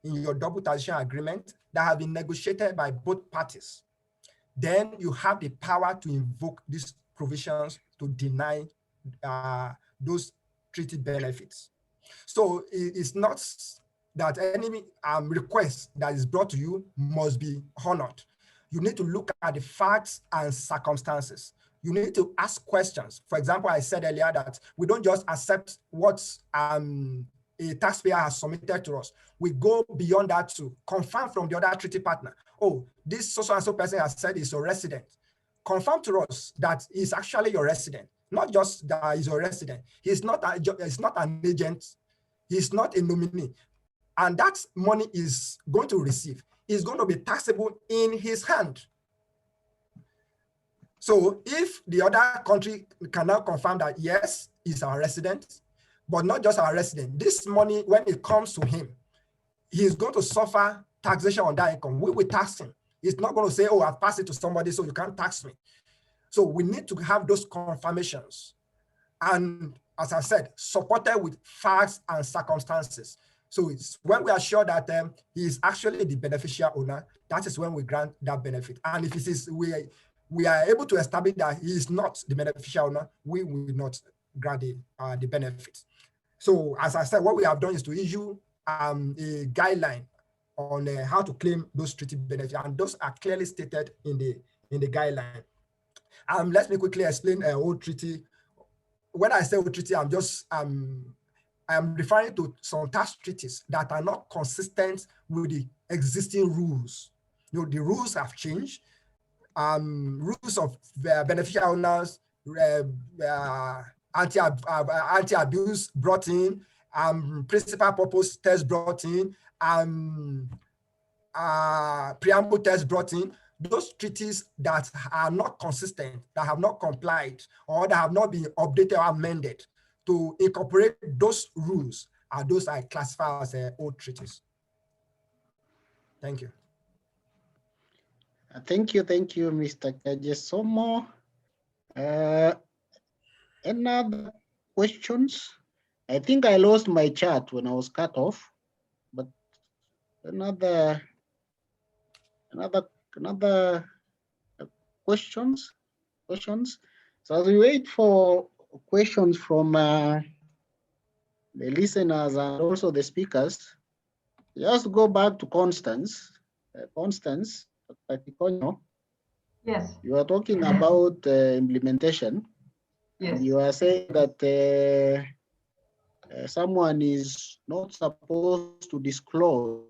in your double taxation agreement that have been negotiated by both parties. Then you have the power to invoke these provisions to deny those treaty benefits. So it's not that any request that is brought to you must be honored. You need to look at the facts and circumstances. You need to ask questions. For example, I said earlier that we don't just accept what a taxpayer has submitted to us. We go beyond that to confirm from the other treaty partner, oh, this so-and-so person has said he's your resident. Confirm to us that he's actually your resident, not just that he's your resident. He's not an agent. He's not a nominee. And that money is going to receive is going to be taxable in his hand. So if the other country can now confirm that, yes, he's our resident, but not just our resident, this money, when it comes to him, he's going to suffer taxation on that income. We will tax him. He's not going to say, oh, I've passed it to somebody, so you can't tax me. So we need to have those confirmations. And as I said, supported with facts and circumstances. So it's when we are sure that he is actually the beneficial owner, that is when we grant that benefit. And if it is we are able to establish that he is not the beneficial owner, we will not grant the benefit. So as I said, what we have done is to issue a guideline on how to claim those treaty benefits, and those are clearly stated in the guideline. Let me quickly explain old treaty. When I say old treaty, I'm referring to some tax treaties that are not consistent with the existing rules. You know, the rules have changed. Rules of beneficial owners, anti-abuse brought in, principal purpose test brought in, preamble test brought in. those treaties that are not consistent, that have not complied, or that have not been updated or amended to incorporate those rules, are those I classify as old treaties. Thank you. Thank you, Mr. Kajesomo. Any other questions? I think I lost my chart when I was cut off, but another questions. So as we wait for questions from the listeners and also the speakers, just go back to Constance. Constance, Yes. you are talking about implementation. Yes. And you are saying that someone is not supposed to disclose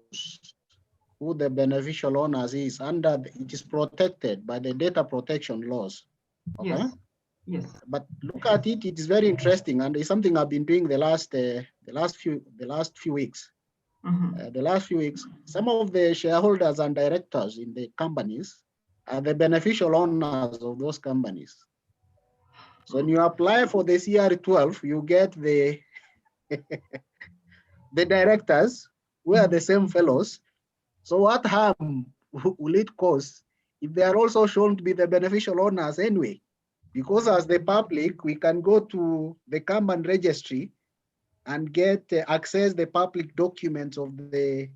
who the beneficial owners is it is protected by the data protection laws. Okay? Yes. Yes. But look at it; it is very interesting, and it's something I've been doing the last few weeks. Mm-hmm. The last few weeks, some of the shareholders and directors in the companies are the beneficial owners of those companies. So when you apply for the CR12, you get the the directors who are the same fellows. So what harm will it cause if they are also shown to be the beneficial owners anyway? Because as the public, we can go to the company registry and get access the public documents of the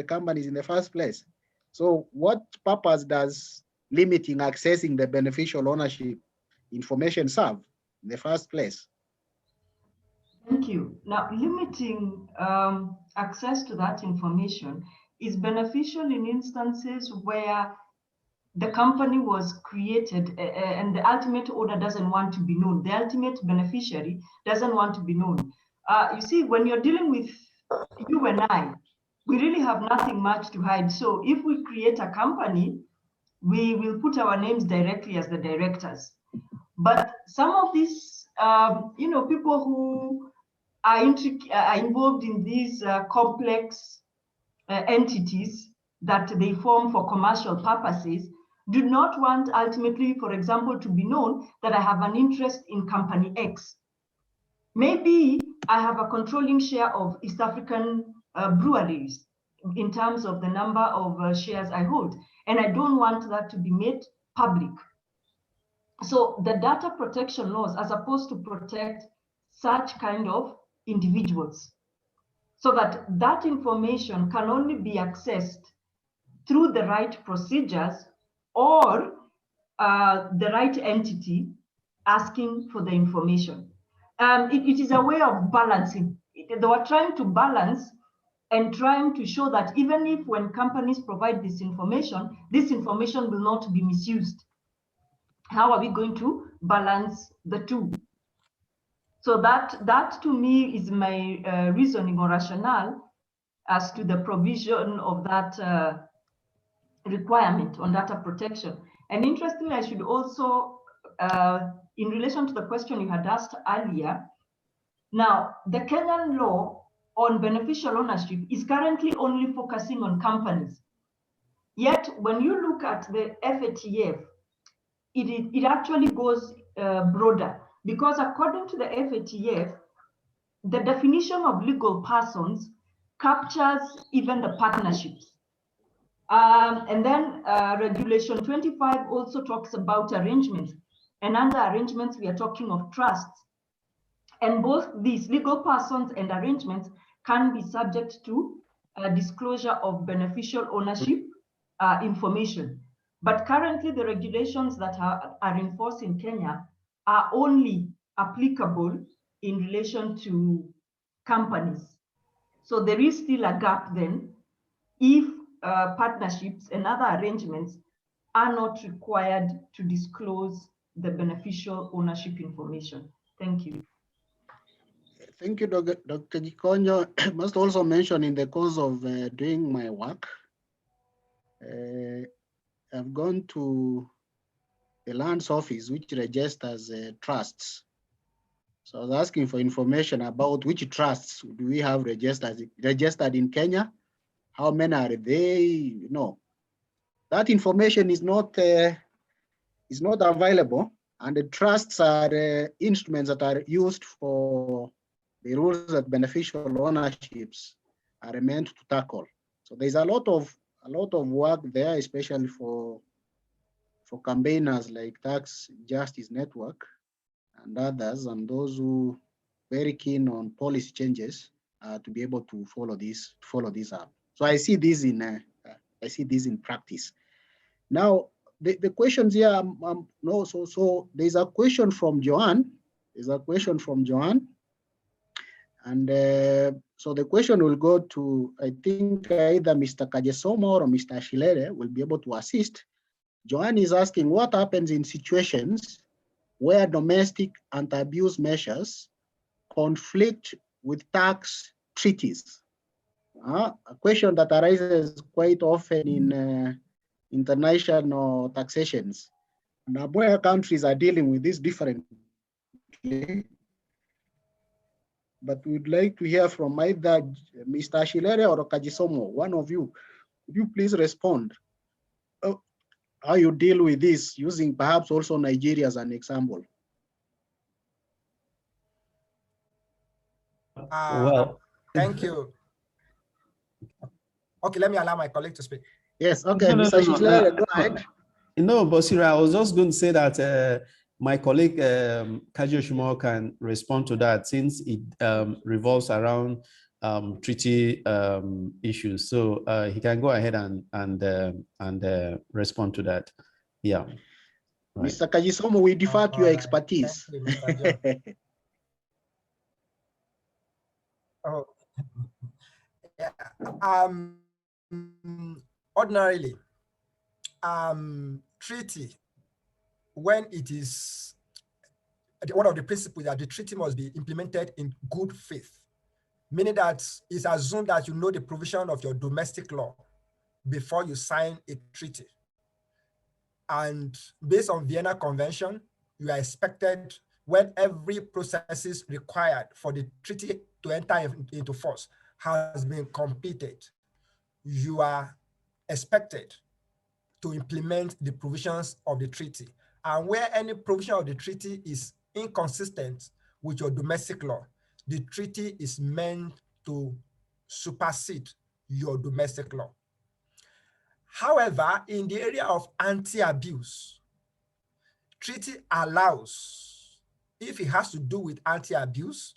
companies in the first place. So what purpose does limiting accessing the beneficial ownership information serve in the first place? Thank you. Now, limiting access to that information is beneficial in instances where the company was created and the ultimate owner doesn't want to be known. The ultimate beneficiary doesn't want to be known. You see, when you're dealing with you and I, we really have nothing much to hide. So if we create a company, we will put our names directly as the directors. But some of these, people who are involved in these complex entities that they form for commercial purposes do not want ultimately, for example, to be known that I have an interest in company X. Maybe I have a controlling share of East African breweries in terms of the number of shares I hold, and I don't want that to be made public. So the data protection laws are supposed to protect such kind of individuals so that that information can only be accessed through the right procedures or the right entity asking for the information. It is a way of balancing. They were trying to balance and trying to show that even if when companies provide this information will not be misused. How are we going to balance the two? So that to me is my reasoning or rationale as to the provision of that requirement on data protection. And interestingly, I should also, in relation to the question you had asked earlier, now the Kenyan law on beneficial ownership is currently only focusing on companies. Yet when you look at the FATF, it actually goes broader, because according to the FATF, the definition of legal persons captures even the partnerships. And then Regulation 25 also talks about arrangements. And under arrangements, we are talking of trusts. And both these legal persons and arrangements can be subject to disclosure of beneficial ownership information. But currently, the regulations that are in force in Kenya are only applicable in relation to companies. So there is still a gap then if partnerships and other arrangements are not required to disclose the beneficial ownership information. Thank you. Thank you, Dr. Gikonyo. I must also mention in the course of doing my work, I've gone to the lands office, which registers trusts. So I was asking for information about which trusts do we have registered in Kenya? How many are they? that information is not available, and the trusts are instruments that are used for the rules that beneficial ownerships are meant to tackle. So there's a lot of work there, especially for campaigners like Tax Justice Network and others, and those who very keen on policy changes to be able to follow this up. So I see this in practice. Now the questions here, no, so there's a question from Joanne. And so the question will go to, I think, either Mr. Kajesomo or Mr. Ashilere will be able to assist. Joanne is asking what happens in situations where domestic anti-abuse measures conflict with tax treaties. A question that arises quite often in international taxations. And where countries are dealing with this differently. But we'd like to hear from either Mr. Ashilere or Kajisomo, one of you. Would you please respond? How you deal with this, using perhaps also Nigeria as an example? Well, thank you. Okay, let me allow my colleague to speak. Yes, okay, Mr. Ashilere, go ahead. No, Bosira, I was just going to say that my colleague Kajo Shumo can respond to that, since it revolves around treaty issues. So he can go ahead and respond to that. Yeah. Right. Mr. Kajisomo, we defer to your expertise. Thank you, Mr. Oh, yeah. Ordinarily, treaty, when it is, one of the principles that the treaty must be implemented in good faith, meaning that it's assumed that you know the provision of your domestic law before you sign a treaty. And based on Vienna Convention, you are expected, when every process is required for the treaty to enter into force has been completed, you are expected to implement the provisions of the treaty. And where any provision of the treaty is inconsistent with your domestic law, the treaty is meant to supersede your domestic law. However, in the area of anti-abuse, treaty allows, if it has to do with anti-abuse,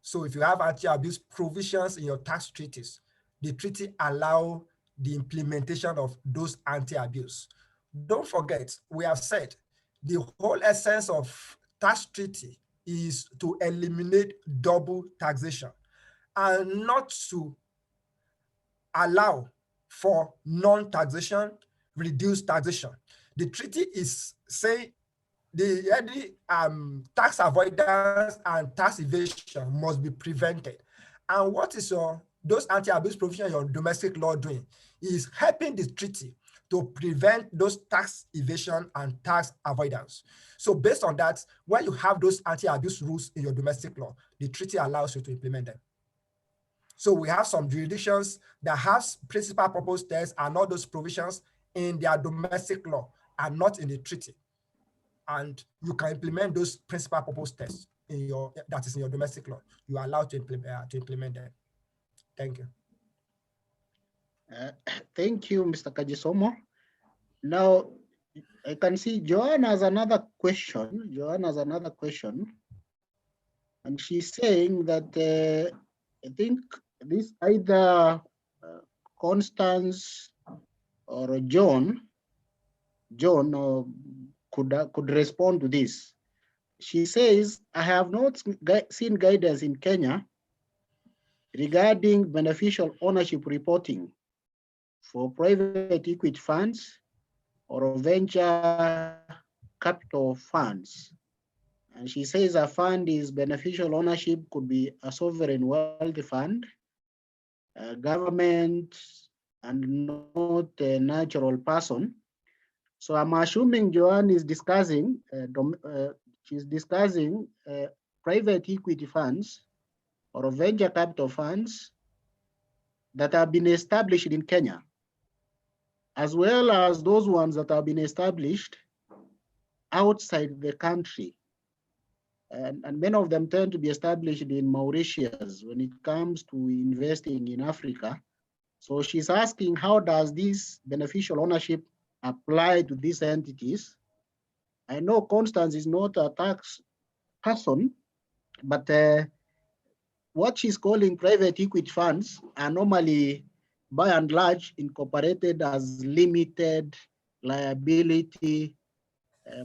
so if you have anti-abuse provisions in your tax treaties, the treaty allow the implementation of those anti-abuse. Don't forget, we have said the whole essence of tax treaty is to eliminate double taxation and not to allow for non-taxation, reduced taxation. The treaty is saying the tax avoidance and tax evasion must be prevented. And what is those anti-abuse provisions your domestic law doing is helping the treaty to prevent those tax evasion and tax avoidance. So based on that, when you have those anti-abuse rules in your domestic law, the treaty allows you to implement them. So we have some jurisdictions that have principal purpose tests and all those provisions in their domestic law and not in the treaty. And you can implement those principal purpose tests in your, that is in your domestic law. You are allowed to implement them. Thank you. Thank you, Mr. Kajisomo. Now, I can see Joanne has another question. And she's saying that I think this either Constance or John could respond to this. She says, I have not seen guidance in Kenya regarding beneficial ownership reporting for private equity funds or venture capital funds. And she says a fund is beneficial ownership could be a sovereign wealth fund, a government, and not a natural person. So I'm assuming Joanne is discussing, private equity funds or venture capital funds that have been established in Kenya. as well as those ones that have been established outside the country. And many of them tend to be established in Mauritius when it comes to investing in Africa. So she's asking, how does this beneficial ownership apply to these entities? I know Constance is not a tax person, but what she's calling private equity funds are normally, by and large, incorporated as limited liability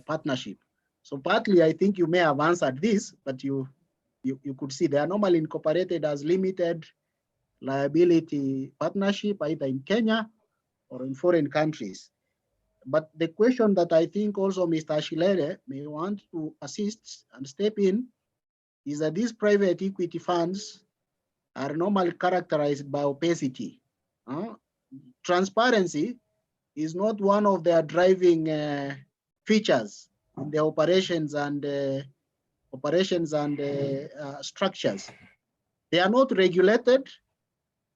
partnership. So partly, I think you may have answered this, but you could see they are normally incorporated as limited liability partnership, either in Kenya or in foreign countries. But the question that I think also Mr. Ashilere may want to assist and step in is that these private equity funds are normally characterized by opacity. Transparency is not one of their driving features in their operations and structures. They are not regulated.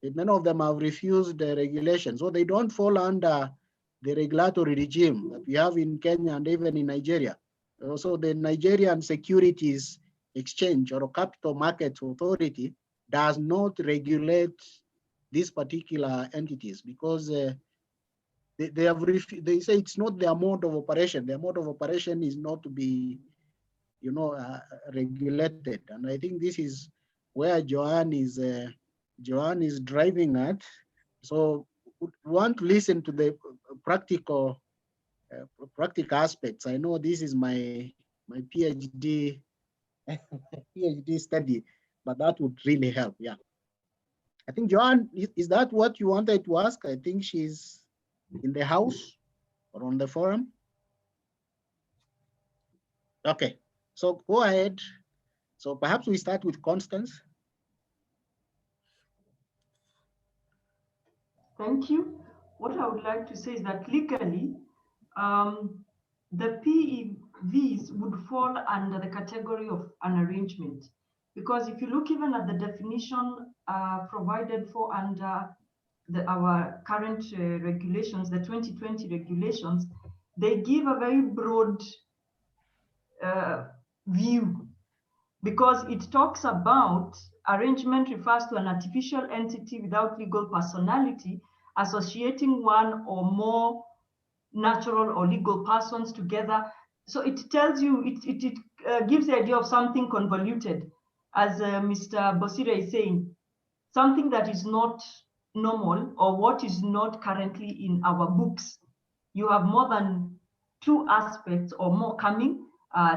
Many of them have refused the regulation, so they don't fall under the regulatory regime that we have in Kenya and even in Nigeria. Also, the Nigerian Securities Exchange or Capital Markets Authority does not regulate these particular entities because they say it's not their mode of operation. Their mode of operation is not to be, regulated. And I think this is where Joanne is driving at. So we want to listen to the practical aspects. I know this is my PhD study, but that would really help. Yeah. I think Joanne, is that what you wanted to ask? I think she's in the house or on the forum. Okay, so go ahead. So perhaps we start with Constance. Thank you. What I would like to say is that legally, the PEVs would fall under the category of an arrangement. Because if you look even at the definition provided for under our current regulations, the 2020 regulations, they give a very broad view, because it talks about arrangement refers to an artificial entity without legal personality associating one or more natural or legal persons together. So it tells you, it gives the idea of something convoluted, as Mr. Bosire is saying, something that is not normal or what is not currently in our books. You have more than two aspects or more coming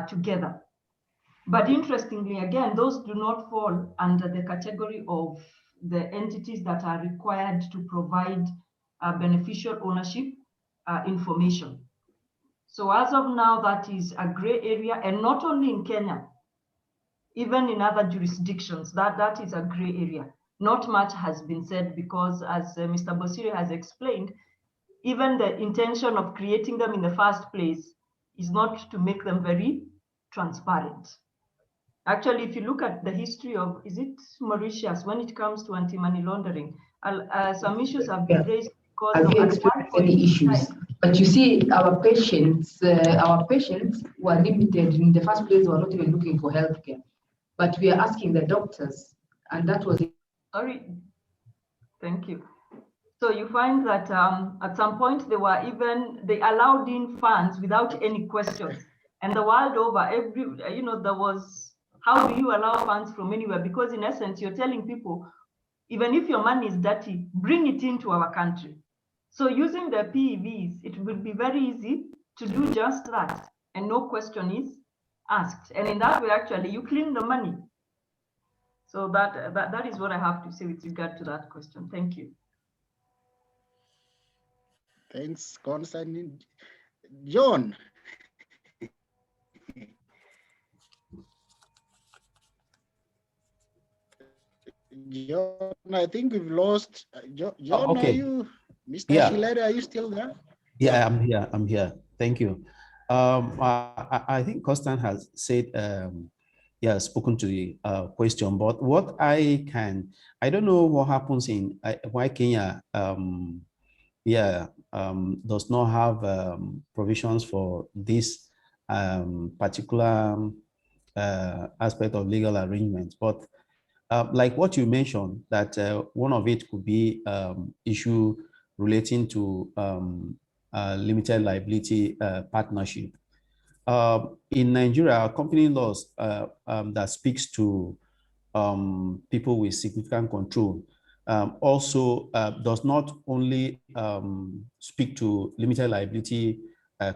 together. But interestingly, again, those do not fall under the category of the entities that are required to provide beneficial ownership information. So as of now, that is a gray area, and not only in Kenya, even in other jurisdictions, that is a gray area. Not much has been said because, as Mr. Bosire has explained, even the intention of creating them in the first place is not to make them very transparent. Actually, if you look at the history of, is it Mauritius, when it comes to anti-money laundering, some issues have been raised because of experienced any issues. But you see, our patients were limited in the first place. Were not even looking for healthcare, but we are asking the doctors, and that was. Sorry, thank you. So you find that at some point they allowed in funds without any questions, and the world over, there was. How do you allow funds from anywhere? Because in essence, you're telling people, even if your money is dirty, bring it into our country. So using the PEVs, it will be very easy to do just that, and no question is asked. And in that way, actually, you clean the money. So that is what I have to say with regard to that question. Thank you. Thanks, Constantine. John. John, I think we've lost. John, okay. Are you, Mr. Ashilere, are you still there? Yeah, I'm here. Thank you. I think Constant has said, spoken to the question, but what I don't know what happens in why Kenya does not have provisions for this particular aspect of legal arrangements. But like what you mentioned, that one of it could be issue relating to limited liability partnership. In Nigeria, company laws that speaks to people with significant control also does not only speak to limited liability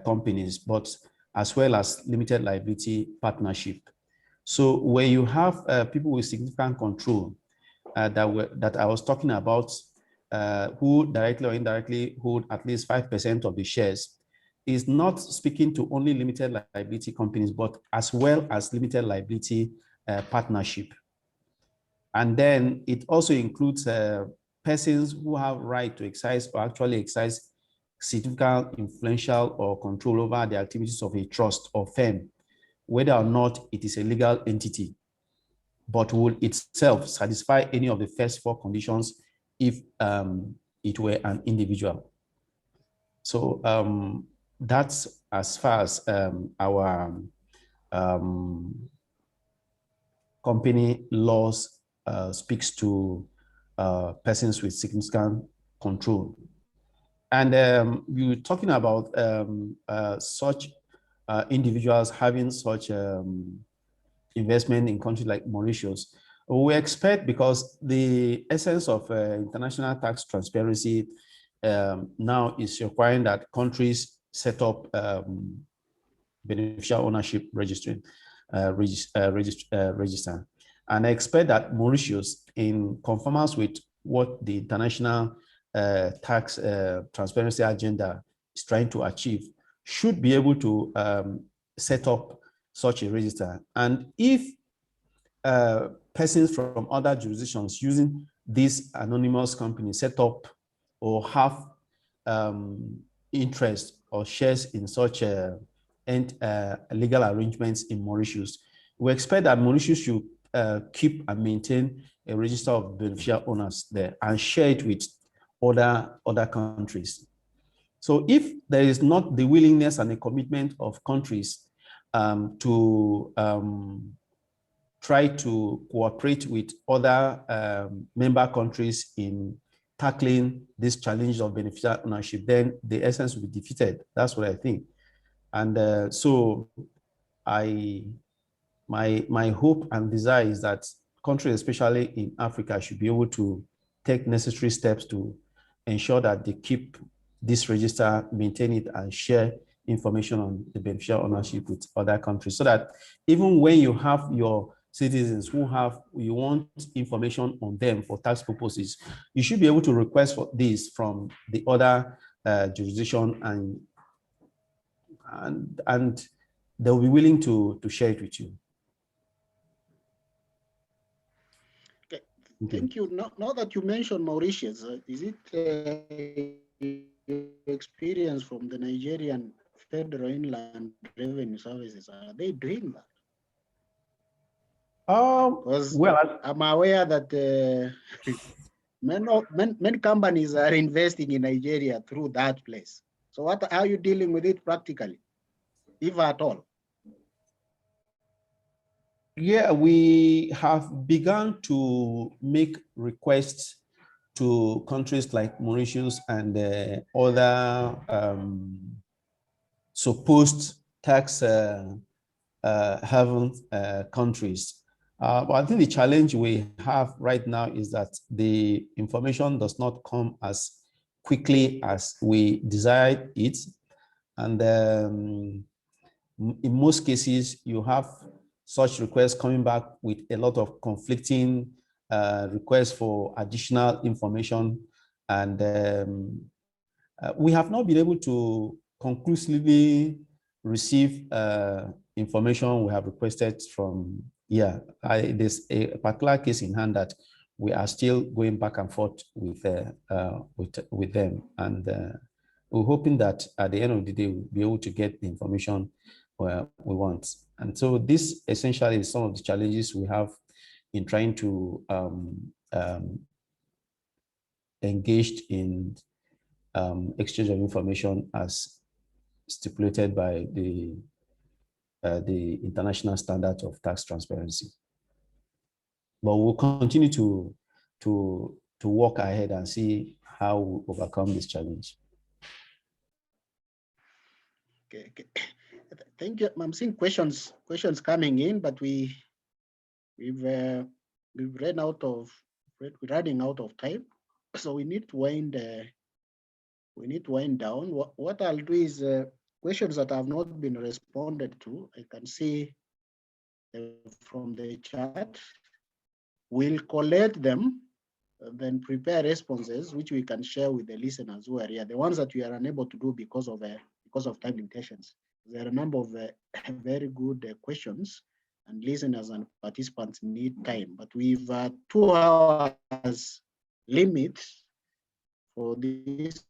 companies, but as well as limited liability partnership. So where you have people with significant control that I was talking about, who directly or indirectly hold at least 5% of the shares, is not speaking to only limited liability companies, but as well as limited liability partnership. And then it also includes persons who have right to exercise or actually exercise significant influential or control over the activities of a trust or firm, whether or not it is a legal entity, but will itself satisfy any of the first four conditions if it were an individual. So that's as far as our company laws speaks to persons with significant control. And we were talking about such individuals having such investment in countries like Mauritius. We expect, because the essence of international tax transparency now is requiring that countries set up beneficial ownership register. And I expect that Mauritius, in conformance with what the international tax transparency agenda is trying to achieve, should be able to set up such a register. And if persons from other jurisdictions using these anonymous companies set up or have interest or shares in such legal arrangements in Mauritius, we expect that Mauritius should keep and maintain a register of beneficial owners there and share it with other countries. So if there is not the willingness and the commitment of countries to try to cooperate with other member countries in tackling this challenge of beneficial ownership, then the essence will be defeated. That's what I think. And so my hope and desire is that countries, especially in Africa, should be able to take necessary steps to ensure that they keep this register, maintain it, and share information on the beneficial ownership with other countries, so that even when you have your citizens who you want information on them for tax purposes, you should be able to request for this from the other jurisdiction, and they'll be willing to share it with you. Okay. Thank you. Now that you mentioned Mauritius, is it experience from the Nigerian Federal Inland Revenue Services? Are they doing that? Well, I'm aware that many companies are investing in Nigeria through that place. So what are you dealing with it practically, if at all? Yeah, we have begun to make requests to countries like Mauritius and other supposed tax haven countries. But I think the challenge we have right now is that the information does not come as quickly as we desire it. And in most cases, you have such requests coming back with a lot of conflicting requests for additional information. And we have not been able to conclusively receive information we have requested from. There's a particular case in hand that we are still going back and forth with them, and we're hoping that at the end of the day we'll be able to get the information we want. And so this essentially is some of the challenges we have in trying to engage in exchange of information as stipulated by the international standard of tax transparency. But we'll continue to walk ahead and see how we overcome this challenge. Okay. Thank you. I'm seeing questions coming in, but we're running out of time, so we need to wind down. What I'll do is questions that have not been responded to, I can see from the chat. We'll collect them, then prepare responses, which we can share with the listeners who are here. The ones that we are unable to do because of time limitations. There are a number of very good questions, and listeners and participants need time. But we've 2 hours limit for this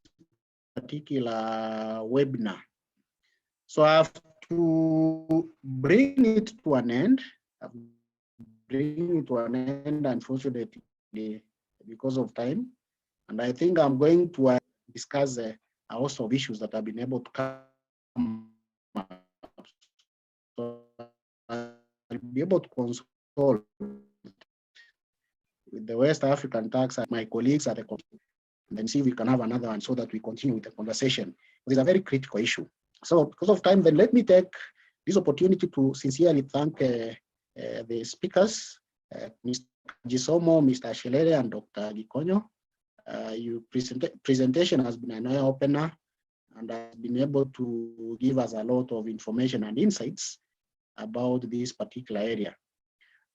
particular webinar. So I have to bring it to an end. Unfortunately, because of time. And I think I'm going to discuss a host of issues that have been able to come up. So I'll be able to consult with the West African tax and my colleagues at the committee, and then see if we can have another one so that we continue with the conversation. It's a very critical issue. So because of time, then let me take this opportunity to sincerely thank the speakers, Mr. Gisomo, Mr. Shelere, and Dr. Gikonyo. Your presentation has been an eye-opener and has been able to give us a lot of information and insights about this particular area.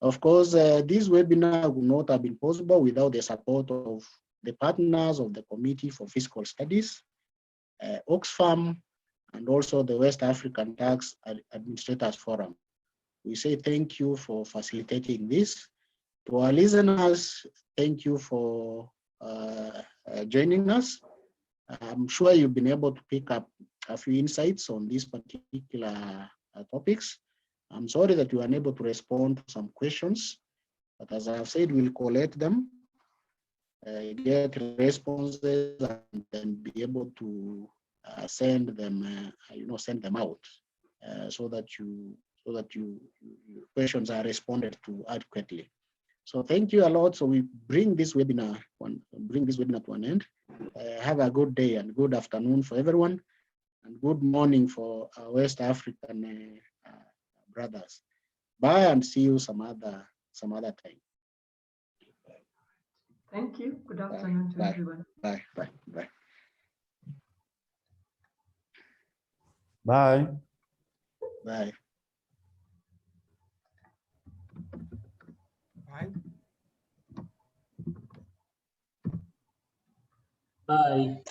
Of course, this webinar would not have been possible without the support of the partners of the Committee for Fiscal Studies, Oxfam, and also the West African Tax Administrators Forum. We say thank you for facilitating this. To our listeners, thank you for joining us. I'm sure you've been able to pick up a few insights on these particular topics. I'm sorry that you were unable to respond to some questions, but as I've said, we'll collect them, get responses, and then be able to send them, send them out so that your questions are responded to adequately. So thank you a lot. So we bring this webinar to an end. Have a good day and good afternoon for everyone, and good morning for our West African brothers. Bye, and see you some other time. Thank you. Good afternoon to everyone. Bye. Bye. Bye. Bye. Bye.